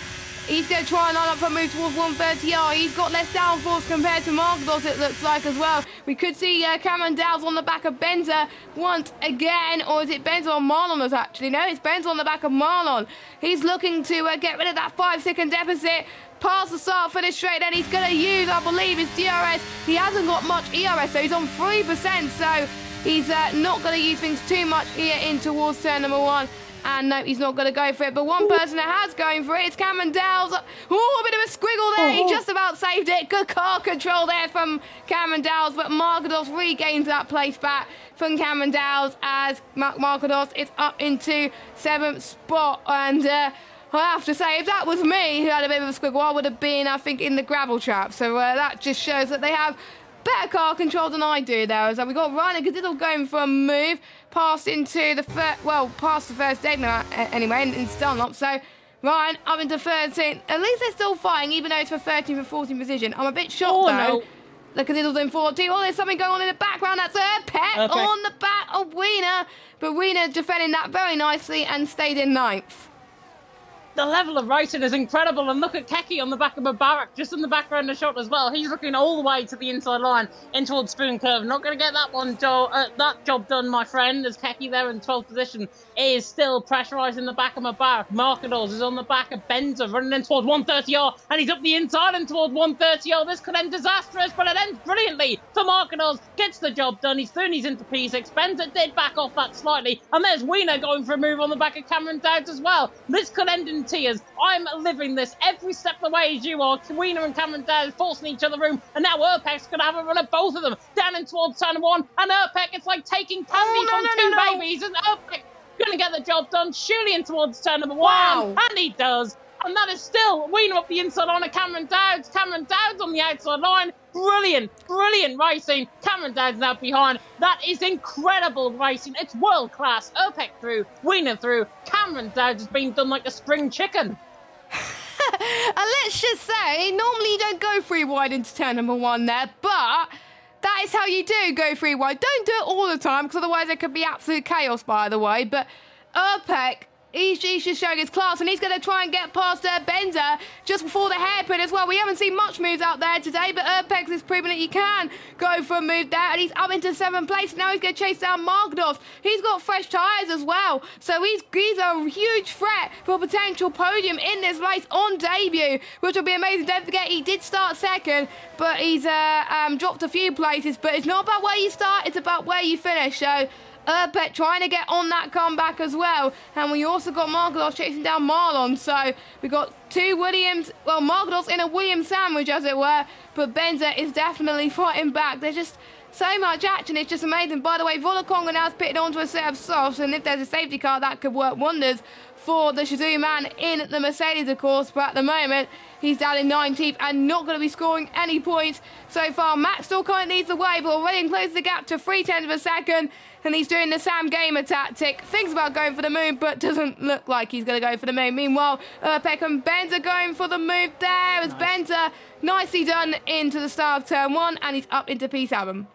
He's going to try and line up for a move towards 130R. He's got less downforce compared to Markedos, it looks like, as well. We could see Cameron Dowds on the back of Benza once again, or is it Benza or Marlon? Actually, no, it's Benza on the back of Marlon. He's looking to get rid of that 5-second deficit. Past the start for this straight, and he's going to use, I believe, his DRS. He hasn't got much ERS, so he's on 3%, so he's not going to use things too much here in towards turn number 1. And no, he's not going to go for it. But one person that has going for it is Cameron Dowds. Oh, a bit of a squiggle there. He just about saved it. Good car control there from Cameron Dowds. But Markedos regains that place back from Cameron Dowds as Markedos is up into 7th spot. And I have to say, if that was me who had a bit of a squiggle, I would have been, I think, in the gravel trap. So that just shows that they have better car control than I do there. So we got Ryan and Gadiddle going for a move past into the past the first dead anyway, and it's Dunlop. So Ryan up into 13th. At least they're still fighting, even though it's for 13th and 14th position. I'm a bit shocked though. Look at Gadiddle's in 14. Oh, there's something going on in the background. That's Pet on the back of Wiener, but Wiener defending that very nicely and stayed in 9th. The level of racing is incredible, and look at Keki on the back of Mubarak, just in the background of the shot as well. He's looking all the way to the inside line in towards Spoon Curve. Not going to get that job done, my friend, as Keki there in 12th position is still pressurising the back of Mubarak. Markedos is on the back of Benza, running in towards 130R, and he's up the inside and towards 130R. This could end disastrous, but it ends brilliantly for Markedos. Gets the job done. He's through and he's into P6. Benza did back off that slightly, and there's Wiener going for a move on the back of Cameron Dowds as well. This could end in tears. I'm living this every step of the way as you are. Wiener and Cameron Dowds forcing each other room, and now Urpek's going to have a run at both of them down in towards turn 1. And Urpek, it's like taking candy from two babies, and Urpek going to get the job done, surely in towards turn number 1, and he does. And that is still Wiener up the inside line of Cameron Dowds. Cameron Dowds on the outside line. Brilliant racing. Cameron Dowds now behind. That is incredible racing. It's world class. Urpek through, Wiener through. Cameron Dowds has been done like a spring chicken. And let's just say, normally you don't go 3 wide into turn number 1 there, but that is how you do go 3 wide. Don't do it all the time, because otherwise there could be absolute chaos, by the way. But Urpek, he's just showing his class, and he's going to try and get past Benza just before the hairpin as well. We haven't seen much moves out there today, but Urpex is proving that you can go for a move there, and he's up into 7th place. Now he's going to chase down Markedos. He's got fresh tyres as well, so he's a huge threat for a potential podium in this race on debut, which will be amazing. Don't forget, he did start 2nd, but he's dropped a few places. But it's not about where you start, it's about where you finish. So Urpet trying to get on that comeback as well. And we also got Margados chasing down Marlon. So we got two Williams, well, Margados in a Williams sandwich, as it were. But Benza is definitely fighting back. There's just so much action. It's just amazing. By the way, Volakonga now's pitted onto a set of softs. And if there's a safety car, that could work wonders for the Shazoo man in the Mercedes, of course. But at the moment, he's down in 19th and not going to be scoring any points so far. Max still kind of leads the way, but already closed the gap to 0.3 of a second. And he's doing the Sam Gamer tactic. Thinks about going for the moon, but doesn't look like he's going to go for the moon. Meanwhile, Peck and Benza going for the move there. As Benza nicely done into the start of turn 1, and he's up into P7.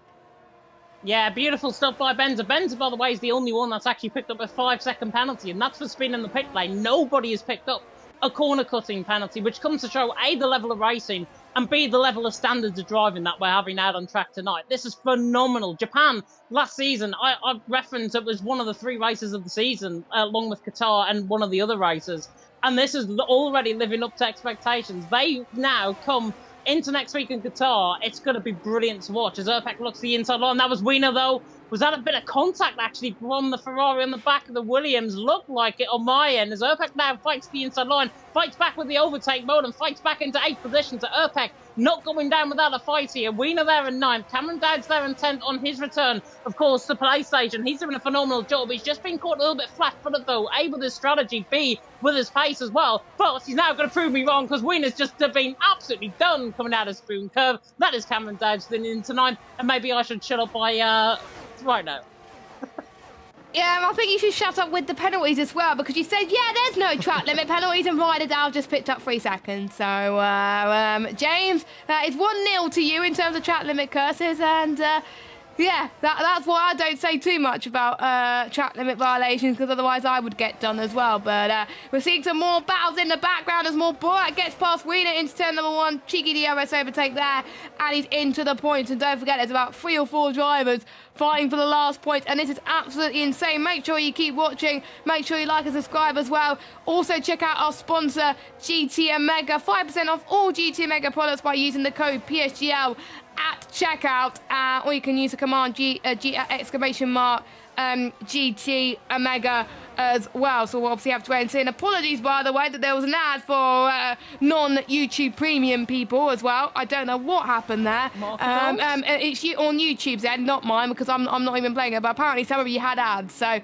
Yeah, beautiful stuff by Benza. Benza, by the way, is the only one that's actually picked up a 5-second penalty, and that's for spin in the pit lane. Nobody has picked up a corner cutting penalty, which comes to show A, the level of racing, and B, the level of standards of driving that we're having out on track tonight. This is phenomenal. Japan, last season, I referenced it was one of the 3 races of the season, along with Qatar and one of the other races. And this is already living up to expectations. They now come into next week in Qatar. It's going to be brilliant to watch as Urpek looks the inside line. That was Wiener, though. Was that a bit of contact, actually, from the Ferrari on the back of the Williams? Looked like it on my end, as Urpek now fights the inside line, fights back with the overtake mode, and fights back into 8th position to Urpek. Not going down without a fight here. Wiener there in 9th. Cameron Dowd's there in 10th on his return, of course, to PlayStation. He's doing a phenomenal job. He's just been caught a little bit flat-footed, though. A, with his strategy. B, with his pace as well. But he's now going to prove me wrong, because Wiener's just been absolutely done coming out of Spoon Curve. That is Cameron Dowd's into 9th. And maybe I should shut up by right now. Yeah, I think you should shut up with the penalties as well, because you said, yeah, there's no track limit penalties, and Ryder Dow just picked up 3 seconds. So, James, that is 1-0 to you in terms of track limit curses, and yeah, that's why I don't say too much about track limit violations, because otherwise I would get done as well. But we're seeing some more battles in the background as more Borat gets past Wiener into turn number 1. Cheeky DRS overtake there, and he's into the points. And don't forget, there's about 3 or 4 drivers fighting for the last point, and this is absolutely insane. Make sure you keep watching. Make sure you like and subscribe as well. Also, check out our sponsor, GT Omega. 5% off all GT Omega products by using the code PSGL at checkout, or you can use the command GT Omega as well. So we'll obviously have to enter in. Apologies, by the way, that there was an ad for non-YouTube premium people as well. I don't know what happened there. It's on YouTube's end, not mine, because I'm not even playing it, but apparently some of you had ads, so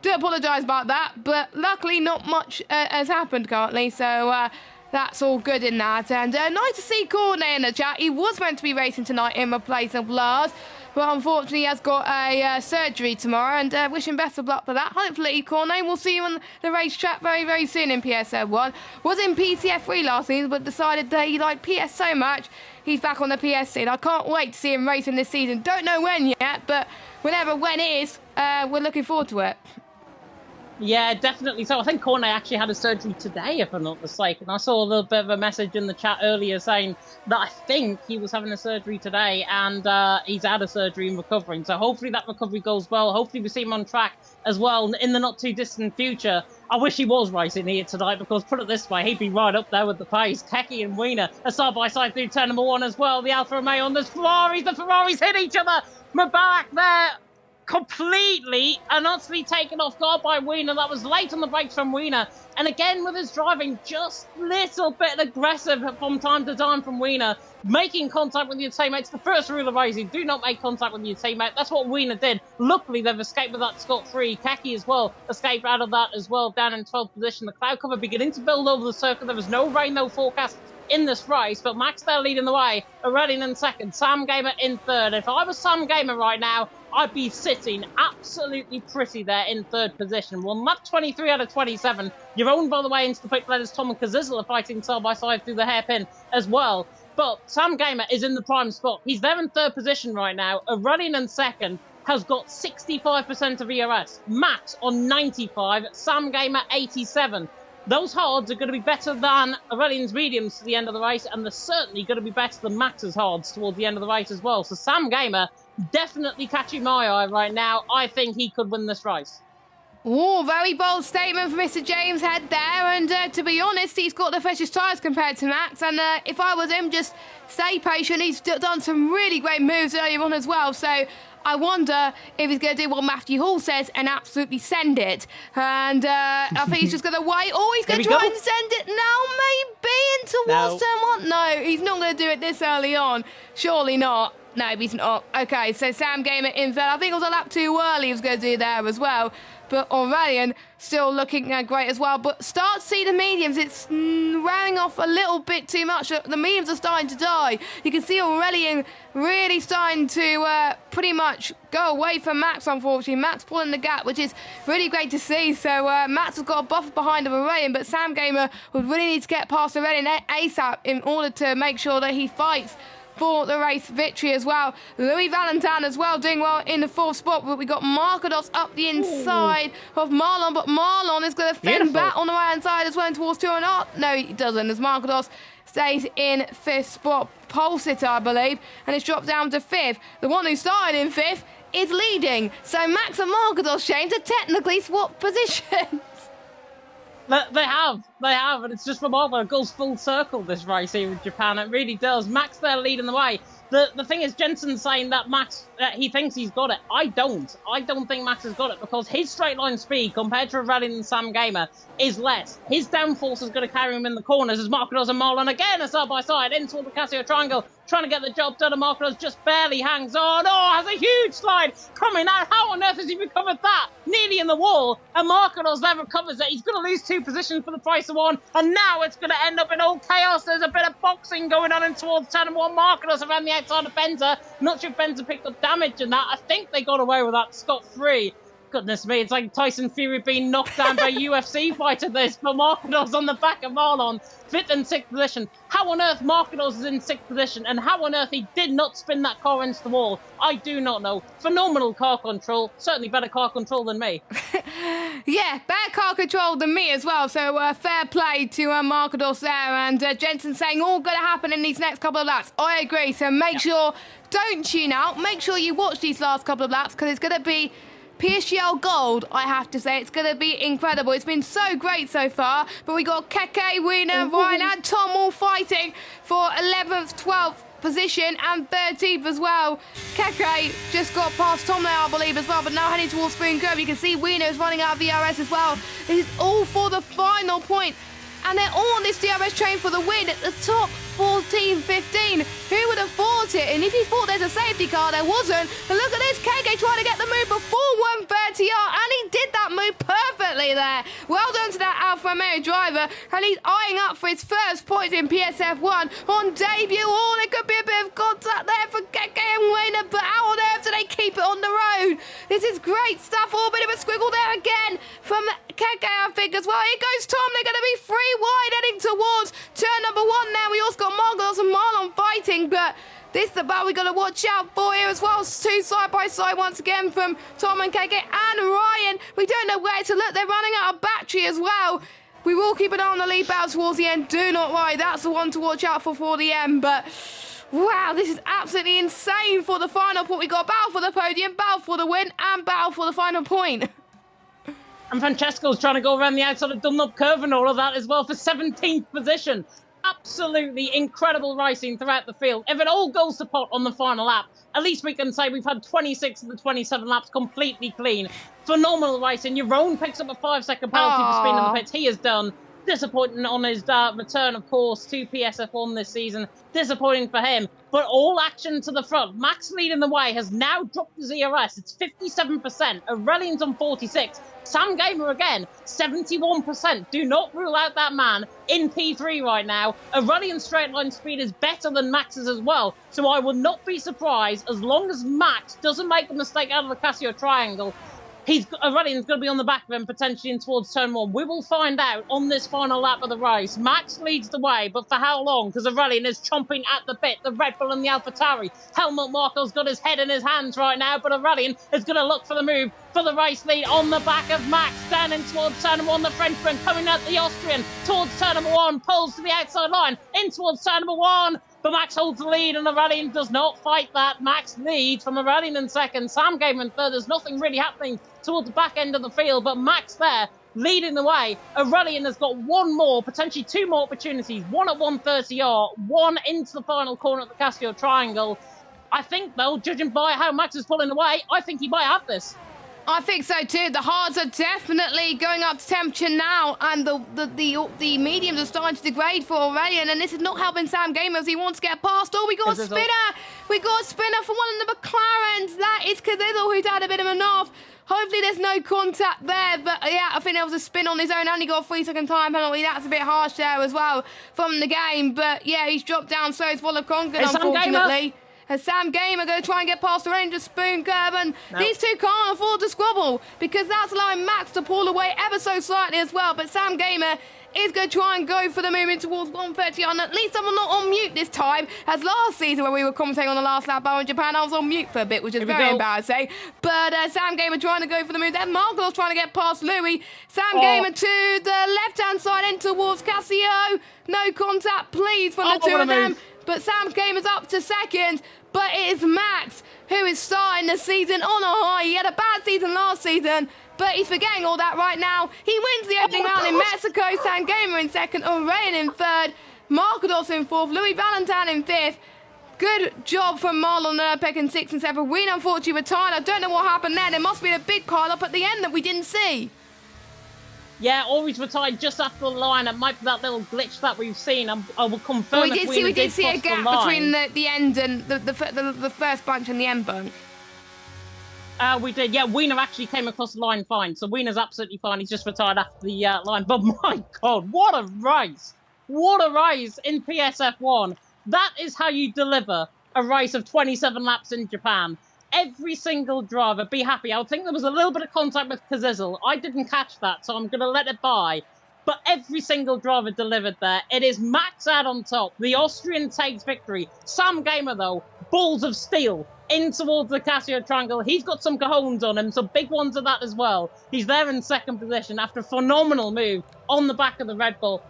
do apologise about that. But luckily not much has happened currently, so that's all good in that. And nice to see Courtney in the chat. He was meant to be racing tonight in replace of Lars, but unfortunately he has got a surgery tomorrow, and wish him best of luck for that. Hopefully, Courtney, we'll see you on the racetrack very, very soon in PSL1. Was in PCF3 last season, but decided that he liked PS so much, he's back on the PS scene. I can't wait to see him racing this season. Don't know when yet, but when it is, we're looking forward to it. Yeah, definitely. So I think Cornet actually had a surgery today, if I'm not mistaken. I saw a little bit of a message in the chat earlier saying that I think he was having a surgery today, and he's had a surgery and recovering. So hopefully that recovery goes well. Hopefully we see him on track as well in the not too distant future. I wish he was racing here tonight, because put it this way, he'd be right up there with the pace. Keki and Wiener are side by side through turn number 1 as well. The Alfa Romeo on the Ferraris hit each other. Mubarak there, completely and utterly taken off guard by Wiener. That was late on the brakes from Wiener, and again with his driving, just a little bit aggressive from time to time from Wiener, making contact with your teammates. The first rule of racing, do not make contact with your teammate. That's what Wiener did. Luckily they've escaped with that scot-free. Keki as well escaped out of that as well, down in 12th position. The cloud cover beginning to build over the circuit. There was no rain, no forecast in this race, but Max there leading the way, Aurelian in 2nd, Sam Gamer in 3rd. If I was Sam Gamer right now, I'd be sitting absolutely pretty there in 3rd position. Well, lap 23 out of 27. You're owned, by the way, into the pit lane as Tom and Kazizel are fighting side by side through the hairpin as well. But Sam Gamer is in the prime spot. He's there in 3rd position right now. Aurelian in 2nd has got 65% of ERS. Max on 95, Sam Gamer 87. Those hards are going to be better than Aurelian's mediums to the end of the race, and they're certainly going to be better than Max's hards towards the end of the race as well. So Sam Gamer definitely catching my eye right now. I think he could win this race. Oh, very bold statement from Mr. James Head there, and to be honest, he's got the freshest tyres compared to Max, and if I was him, just stay patient. He's done some really great moves earlier on as well, so I wonder if he's going to do what Matthew Hall says and absolutely send it. And I think he's just going to wait. Oh, he's going to try and send it now, maybe towards turn one. No, he's not going to do it this early on. Surely not. No, he's not. Okay, so Sam Gamer in third. I think it was a lap too early he was going to do there as well. But Aurelian still looking great as well. But start to see the mediums. It's wearing off a little bit too much. The mediums are starting to die. You can see Aurelian really starting to pretty much go away from Max, unfortunately. Max pulling the gap, which is really great to see. So Max has got a buffer behind of Aurelian, but Sam Gamer would really need to get past Aurelian ASAP in order to make sure that he fights for the race victory as well. Louis Valentin as well doing well in the fourth spot, but we got Markados up the inside of Marlon, but Marlon is going to fend back on the right hand side as well towards 2-0. No, he doesn't, as Markados stays in fifth spot. Pole sitter, I believe, and it's dropped down to fifth. The one who started in fifth is leading, so Max and Markados, James, are technically swapped positions. They have, and it's just remarkable. It goes full circle, this race here in Japan. It really does. Max there leading the way. The thing is, Jensen's saying that Max, he thinks he's got it. I don't think Max has got it, because his straight line speed compared to Aurelian and Sam Gamer is less. His downforce is going to carry him in the corners as Markados and Marlon again are side by side in toward the Casio Triangle, trying to get the job done, and Markados just barely hangs on. Oh, has a huge slide coming out. How on earth has he recovered that? Nearly in the wall, and Markados there recovers it. He's going to lose 2 positions for the price of 1, and now it's going to end up in all chaos. There's a bit of boxing going on in towards 10 and 1. Markados around the outside of Benza. Not sure if Benza picked up damage in that. I think they got away with that scot-free. Goodness me, it's like Tyson Fury being knocked down by a UFC fighter, this, but Markados on the back of Marlon, 5th and 6th position. How on earth Markados is in 6th position, and how on earth he did not spin that car into the wall, I do not know. Phenomenal car control, certainly better car control than me. Yeah, better car control than me as well, so fair play to Markados there, and Jensen saying all going to happen in these next couple of laps. I agree, so make sure, don't tune out, make sure you watch these last couple of laps, because it's going to be PSGL Gold, I have to say. It's going to be incredible. It's been so great so far. But we got Keke, Wiener, Ryan and Tom all fighting for 11th, 12th position and 13th as well. Keke just got past Tom there, I believe, as well. But now heading towards Spoon Curve. You can see Wiener is running out of DRS as well. This is all for the final point. And they're all on this DRS train for the win at the top 14, 15. Who would have thought it? And if you thought there's a safety car, there wasn't. And look at this, KK trying to get the move before 130R, and he did that move perfectly there. Well done to that Alfa Romeo driver, and he's eyeing up for his first points in PSF1 on debut. Oh, there could be a bit of contact there for KK and Wayner, but how on earth do they keep it on the road? This is great stuff. Oh, a bit of a squiggle there again from KK, I think, as well. Here goes Tom. They're going to be free wide heading towards turn number 1 now. We also got Margaros and Marlon fighting, but this is the battle we've got to watch out for here as well. 2 side by side once again from Tom and KK and Ryan. We don't know where to look. They're running out of battery as well. We will keep an eye on the lead battle towards the end. Do not worry. That's the one to watch out for the end. But wow, this is absolutely insane for the final point. We got battle for the podium, battle for the win, and battle for the final point. And Francesco's trying to go around the outside of Dunlop Curve and all of that as well for 17th position. Absolutely incredible racing throughout the field. If it all goes to pot on the final lap, at least we can say we've had 26 of the 27 laps completely clean. Phenomenal racing. Jeroen picks up a 5-second penalty for speeding in the pits. He is done. Disappointing on his return, of course, to PSF1 this season. Disappointing for him. But all action to the front. Max leading the way has now dropped his ERS. It's 57%. Aurelian's on 46. Sam Gamer again, 71%. Do not rule out that man in P3 right now. Aurelian's straight line speed is better than Max's as well. So I will not be surprised as long as Max doesn't make a mistake out of the Casio Triangle. Aurelian's going to be on the back of him, potentially in towards turn 1. We will find out on this final lap of the race. Max leads the way, but for how long? Because Aurelian is chomping at the bit. The Red Bull and the AlphaTauri. Helmut Marko's got his head in his hands right now, but Aurelian is going to look for the move for the race lead on the back of Max. Down in towards turn 1, the Frenchman coming at the Austrian towards turn 1. Pulls to the outside line, in towards turn 1. But Max holds the lead, and Aurelian does not fight that. Max leads from Aurelian in second. Sam Gamer in third. There's nothing really happening towards the back end of the field, but Max there leading the way. Aurelian has got one more, potentially 2 more opportunities. One at 130R, one into the final corner at the Casio Triangle. I think, though, judging by how Max is pulling away, I think he might have this. I think so too. The hards are definitely going up to temperature now, and the mediums are starting to degrade for Aurelian, and this is not helping Sam Gamer as he wants to get past. Oh, we got a spinner! We got a spinner for one of the McLarens. That is Cazizle, who's had a bit of an off. Hopefully there's no contact there, but yeah, I think there was a spin on his own, only got a 3-second time penalty. That's a bit harsh there as well from the game, but yeah, he's dropped down, so is Volakongan, unfortunately. As Sam Gamer going to try and get past the Ranger spoon curve, and these two can't afford to squabble because that's allowing Max to pull away ever so slightly as well. But Sam Gamer is going to try and go for the movement towards 130 on. At least I'm not on mute this time, as last season when we were commentating on the last lap battle in Japan, I was on mute for a bit, which is very embarrassing. But Sam Gamer trying to go for the move. Then Margot's trying to get past Louis. Sam Gamer to the left-hand side in towards Casio. No contact, please, from the two of them. But Sam Gamer's up to second. But it is Max who is starting the season on a high. He had a bad season last season, but he's forgetting all that right now. He wins the opening round in Mexico. Sam Gamer in second, Aurelian in third, Marcados in fourth, Louis Valentin in fifth. Good job from Marlon Erpek in sixth and seventh. We unfortunately retired. I don't know what happened there. There must be a big pile up at the end that we didn't see. Yeah, or he's retired just after the line. It might be that little glitch that we've seen. I will confirm. We did see a gap between the end and the first bunch and the end bunch. We did. Yeah, Wiener actually came across the line fine. So Wiener's absolutely fine. He's just retired after the line. But my God, what a race! What a race in PSF1. That is how you deliver a race of 27 laps in Japan. Every single driver, be happy. I think there was a little bit of contact with Cazizle. I didn't catch that, so I'm going to let it by. But every single driver delivered there. It is Max out on top. The Austrian takes victory. Sam Gamer, though, balls of steel in towards the Casio Triangle. He's got some cajones on him, so big ones of that as well. He's there in second position after a phenomenal move on the back of the Red Bull.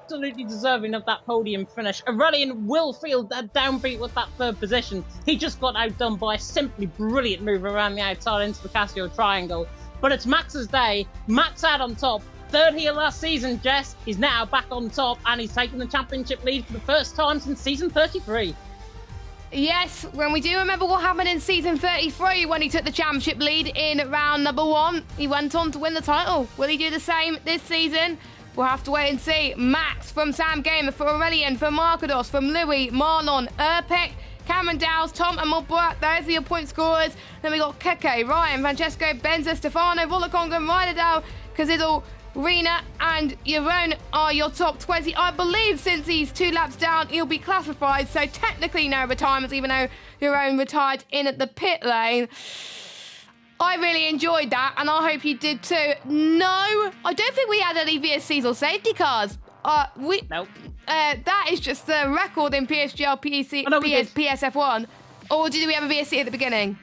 Absolutely deserving of that podium finish. Aurelian will feel that downbeat with that third position. He just got outdone by a simply brilliant move around the outside into the Casio Triangle. But it's Max's day. Max out on top. Third here last season, Jess. He's now back on top, and he's taken the championship lead for the first time since season 33. Yes, when we do remember what happened in season 33 when he took the championship lead in round number 1. He went on to win the title. Will he do the same this season? We'll have to wait and see. Max from Sam Gamer, for Aurelian, for Marcados, from Louis, Marlon, Erpek, Cameron Dowles, Tom and Mulbrat. Those are your point scorers. Then we got Keke, Ryan, Francesco, Benza, Stefano, Volakongan, Ryderdale, Cazizle, Rena and Jeroen are your top 20. I believe since he's 2 laps down, he'll be classified. So technically no retirements, even though Jeroen retired in at the pit lane. I really enjoyed that, and I hope you did too. No, I don't think we had any VSCs or safety cars. Nope. That is just the record in PSGL, PSF1. Or did we have a VSC at the beginning?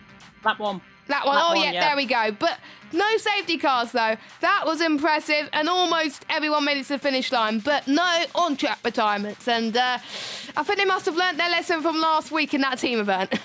That one. That one, yeah, there we go. But no safety cars, though. That was impressive, and almost everyone made it to the finish line. But no on-track retirements, and I think they must have learnt their lesson from last week in that team event.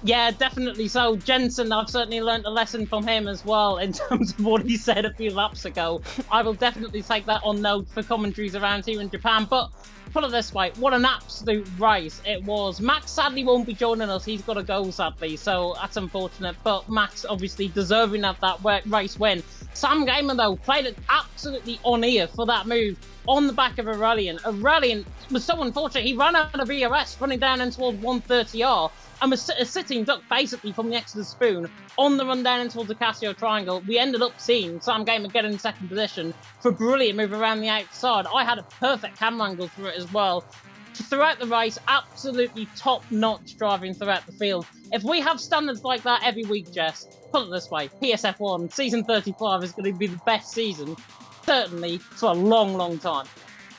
Yeah, definitely so. Jensen, I've certainly learnt a lesson from him as well in terms of what he said a few laps ago. I will definitely take that on note for commentaries around here in Japan. But put it this way, what an absolute race it was. Max sadly won't be joining us. He's got to go, sadly, so that's unfortunate. But Max obviously deserving of that race win. Sam Gamer, though, played it absolutely on ear for that move on the back of Aurelian. Aurelian was so unfortunate. He ran out of ERS, running down in towards 130R. And was a sitting duck basically from the Exeter Spoon on the run down into the Casio Triangle. We ended up seeing Sam Gamer get in second position for a brilliant move around the outside. I had a perfect camera angle through it as well. Throughout the race, absolutely top-notch driving throughout the field. If we have standards like that every week, Jess, put it this way, PSF1, season 35 is going to be the best season, certainly, for a long, long time.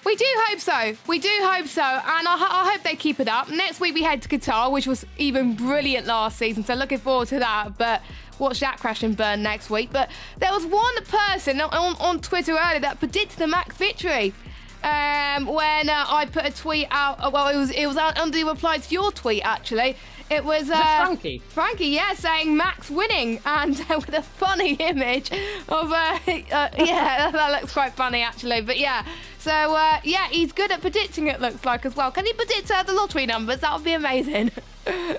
We do hope so. We do hope so. And I hope they keep it up. Next week we head to Qatar, which was even brilliant last season. So looking forward to that. But watch that crash and burn next week. But there was one person on Twitter earlier that predicted the Max victory. When I put a tweet out. Well, it was under the reply to your tweet, actually. It was Frankie. Frankie, yeah, saying Max winning, and with a funny image of yeah, that looks quite funny actually. But yeah, so yeah, he's good at predicting. It looks like as well. Can he predict the lottery numbers? That would be amazing. Oh,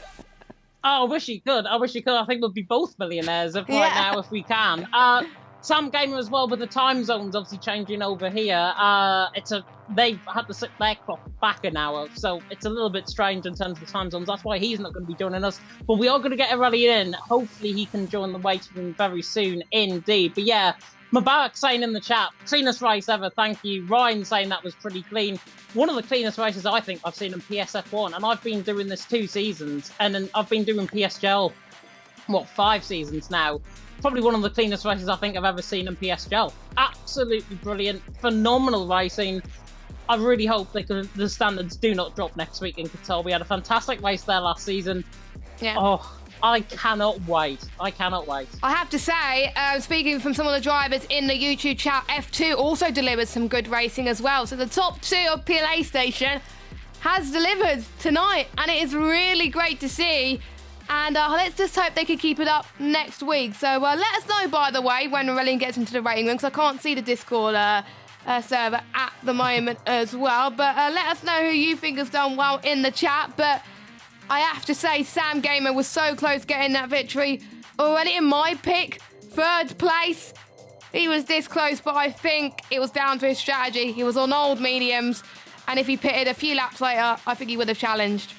I wish he could. I wish he could. I think we'll be both millionaires right Yeah. now if we can. Sam Gamer as well with the time zones obviously changing over here. They've had to sit their clock back an hour, so it's a little bit strange in terms of the time zones. That's why he's not going to be joining us. But we are going to get a rally in. Hopefully he can join the waiting room very soon indeed. But yeah, Mubarak saying in the chat, cleanest race ever, thank you. Ryan saying that was pretty clean. One of the cleanest races I think I've seen in PSF1, and I've been doing this 2 seasons, and then I've been doing PSGL, 5 seasons now. Probably one of the cleanest races I think I've ever seen in PSGL. Absolutely brilliant, phenomenal racing. I really hope the standards do not drop next week in Qatar. We had a fantastic race there last season. Yeah. Oh, I cannot wait. I cannot wait. I have to say, speaking from some of the drivers in the YouTube chat, F2 also delivered some good racing as well. So the top 2 of PlayStation has delivered tonight, and it is really great to see. And let's just hope they can keep it up next week. So let us know, by the way, when Aurelian gets into the rating room, because I can't see the Discord server at the moment as well. But let us know who you think has done well in the chat. But I have to say, Sam Gamer was so close getting that victory. Already in my pick, 3rd place. He was this close, but I think it was down to his strategy. He was on old mediums, and if he pitted a few laps later, I think he would have challenged.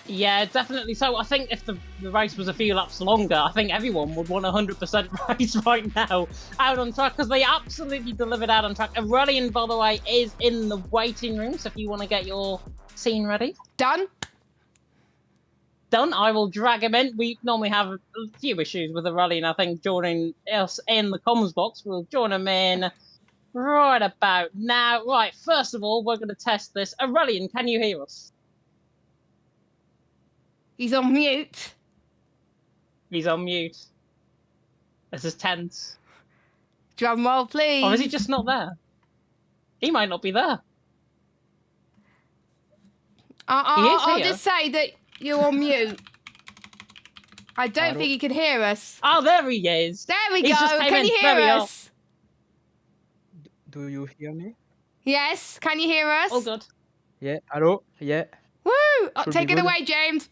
Yeah, definitely. So I think if the race was a few laps longer, I think everyone would want 100% race right now out on track, because they absolutely delivered out on track. Aurelian, by the way, is in the waiting room, so if you want to get your scene ready. Done? Done. I will drag him in. We normally have a few issues with Aurelian, I think, joining us in the comms box. We'll join him in right about now. Right, first of all, we're going to test this. Aurelian, can you hear us? He's on mute. He's on mute. This is tense. Drum roll, please. Or is he just not there? He might not be there. I'll here. just say that you're on mute. I don't think he can hear us. Oh, there he is. There we He's go. just came Can in you hear very us? Do you hear me? Yes. Can you hear us? Oh, good. Yeah. Hello? Yeah. Woo! Should Take be it good. away, James.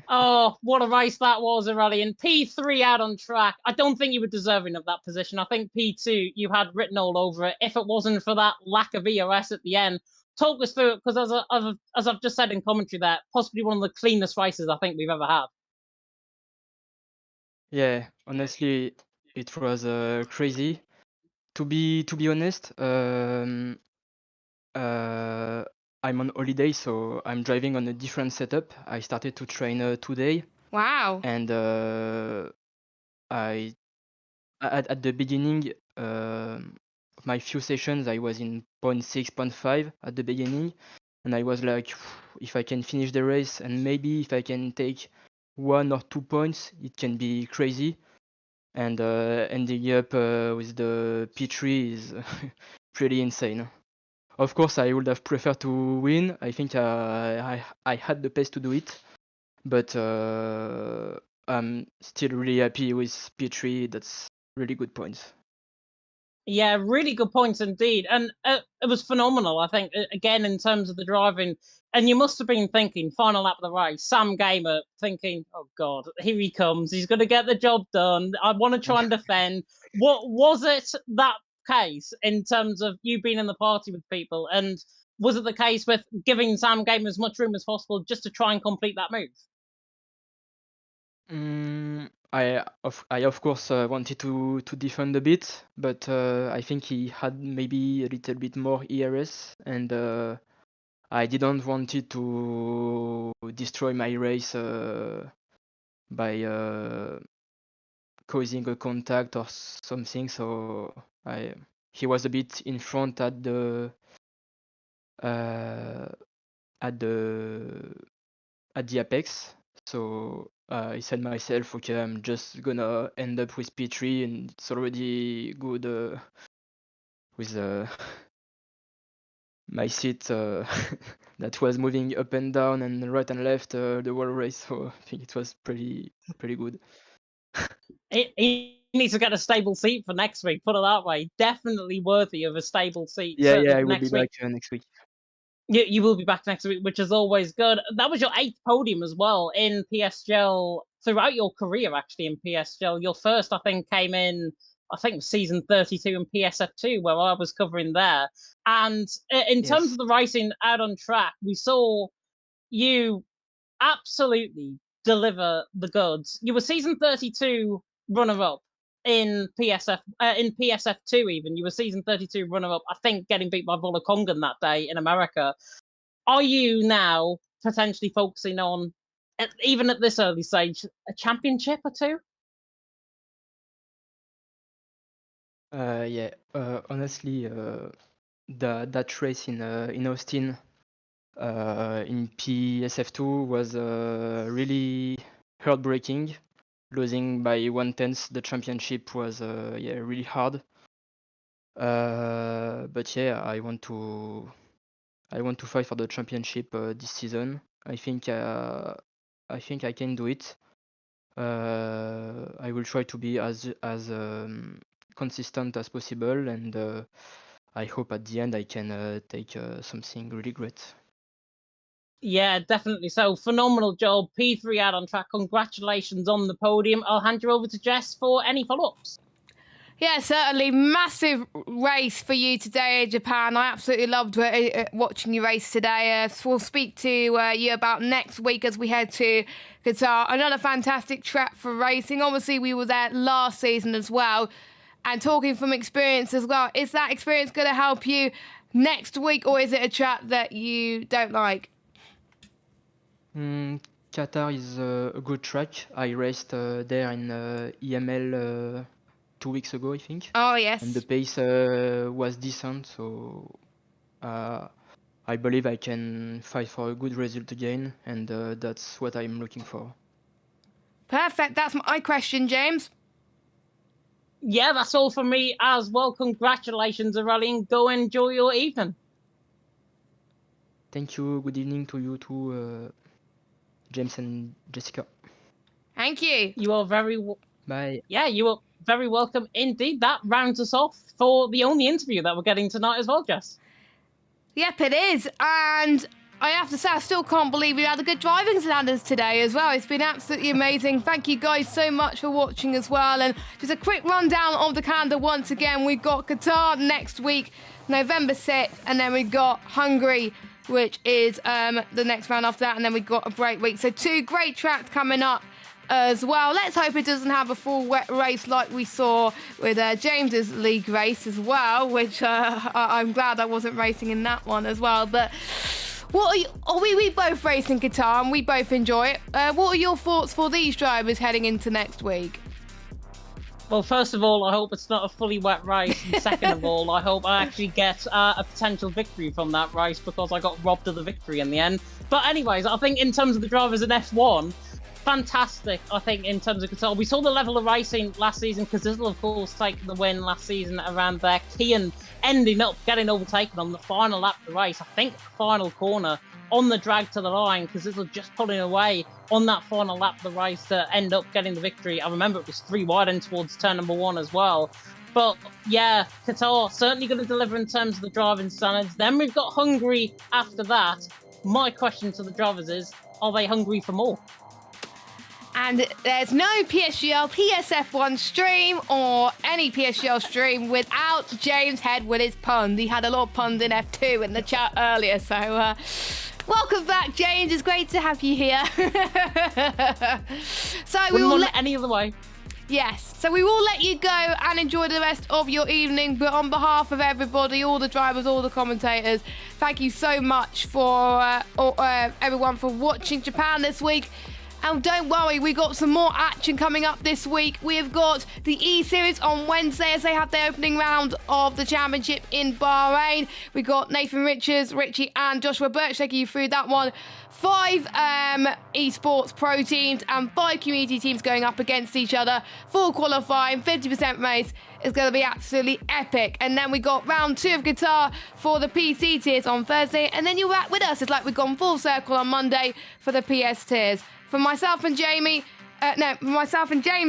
Oh, what a race that was, Aurelian. P3 out on track. I don't think you were deserving of that position. I think P2 you had written all over it. If it wasn't for that lack of ERS at the end, talk us through it, because as I've just said in commentary there, possibly one of the cleanest races I think we've ever had. Yeah. Honestly, it was crazy. To be honest, I'm on holiday, so I'm driving on a different setup. I started to train today, Wow. and I at the beginning of my few sessions, I was in 0.6, 0.5 at the beginning, and I was like, if I can finish the race and maybe if I can take 1 or 2 points, it can be crazy. And ending up with the P3 is pretty insane. Of course, I would have preferred to win. I think I had the pace to do it, but I'm still really happy with P3. That's really good points. Yeah, really good points indeed. And it was phenomenal, I think, again, in terms of the driving. And you must have been thinking, final lap of the race, Sam Gamer thinking, oh, God, here he comes. He's going to get the job done. I want to try and defend. What was it that case in terms of you being in the party with people? And was it the case with giving Sam Gamer as much room as possible just to try and complete that move? I of course wanted to defend a bit, but I think he had maybe a little bit more ERS, and I didn't want it to destroy my race by causing a contact or something. So he was a bit in front uh, at the apex. So I said myself, okay, I'm just gonna end up with P3, and it's already good with my seat that was moving up and down and right and left the whole race. So I think it was pretty good. He needs to get a stable seat for next week, put it that way. Definitely worthy of a stable seat. Yeah, certainly I for will be next week. back next week. You will be back next week, which is always good. That was your 8th podium as well in PSGL throughout your career, actually, in PSGL. Your first, I think, came in, I think, season 32 in PSF2, where I was covering there. And in terms Yes. of the racing out on track, we saw you absolutely deliver the goods. You were season 32 runner-up in PSF2 even. You were season 32 runner-up, I think, getting beat by Volakongan that day in America. Are you now potentially focusing on, even at this early stage, a championship or two? Yeah. Honestly, that race in Austin in PSF2 was really heartbreaking. Losing by 1/10 the championship was really hard. But yeah, I want to fight for the championship this season. I think I can do it. I will try to be as consistent as possible, and I hope at the end I can take something really great. Yeah, definitely so. Phenomenal job. P3 out on track. Congratulations on the podium. I'll hand you over to Jess for any follow-ups. Yeah, certainly. Massive race for you today in Japan. I absolutely loved watching you race today. So we'll speak to you about next week as we head to Qatar. Another fantastic track for racing. Obviously, we were there last season as well. And talking from experience as well, is that experience going to help you next week, or is it a track that you don't like? Qatar is a good track. I raced there in EML 2 weeks ago, I think. Oh, yes. And the pace was decent, so I believe I can fight for a good result again, and that's what I'm looking for. Perfect. That's my question, James. Yeah, that's all from me as well. Congratulations, Aureli, and go enjoy your evening. Thank you. Good evening to you too, James and Jessica. Thank you. You are Bye. Yeah, you are very welcome indeed. That rounds us off for the only interview that we're getting tonight as well, Jess. Yep, it is. And I have to say, I still can't believe we had a good driving standards today as well. It's been absolutely amazing. Thank you guys so much for watching as well. And just a quick rundown of the calendar once again. We've got Qatar next week, November 6th, and then we've got Hungary, which is the next round after that, and then we've got a break week. So 2 great tracks coming up as well. Let's hope it doesn't have a full wet race like we saw with James's league race as well, which I'm glad I wasn't racing in that one as well. But what are we both race in Qatar and we both enjoy it. What are your thoughts for these drivers heading into next week? Well, first of all, I hope it's not a fully wet race. And second of all, I hope I actually get a potential victory from that race, because I got robbed of the victory in the end. But anyways, I think in terms of the drivers in F1, fantastic, I think, in terms of Qatar. We saw the level of racing last season, because Zizzle, of course, taking the win last season around there. Kian ending up getting overtaken on the final lap of the race. I think the final corner on the drag to the line, because Zizzle just pulling away on that final lap of the race to end up getting the victory. I remember it was 3 wide in towards turn number 1 as well. But yeah, Qatar certainly going to deliver in terms of the driving standards. Then we've got Hungary after that. My question to the drivers is, are they hungry for more? And there's no PSGL, PSF1 stream or any PSGL stream without James Head with his puns. He had a lot of puns in F2 in the chat earlier, so welcome back, James. It's great to have you here. So we will let any other way. Yes, so we will let you go and enjoy the rest of your evening. But on behalf of everybody, all the drivers, all the commentators, thank you so much for everyone for watching Japan this week. And don't worry, we got some more action coming up this week. We have got the E-Series on Wednesday as they have their opening round of the championship in Bahrain. We got Nathan Richards, Richie and Joshua Birch taking you through that one. 5 esports pro teams and 5 community teams going up against each other. Full qualifying, 50% race. It's going to be absolutely epic. And then we got round 2 of Qatar for the PC tiers on Thursday. And then you're back with us. It's like we've gone full circle on Monday for the PS tiers. For myself and James,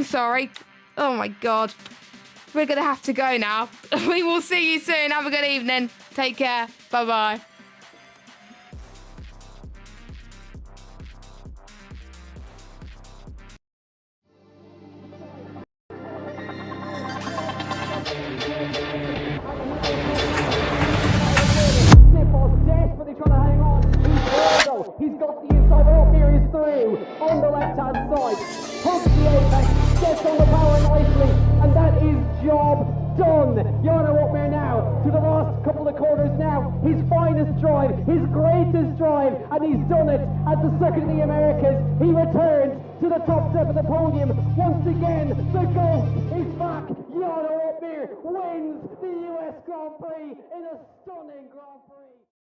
sorry. Oh my God. We're going to have to go now. We will see you soon. Have a good evening. Take care. Bye-bye. right-hand side. Pumps the apex, gets all the power nicely, and that is job done. Jarno Opmeer now to the last couple of corners now. His finest drive, his greatest drive, and he's done it at the Circuit of the Americas. He returns to the top step of the podium. Once again, the GOAT is back. Jarno Opmeer wins the US Grand Prix in a stunning Grand Prix.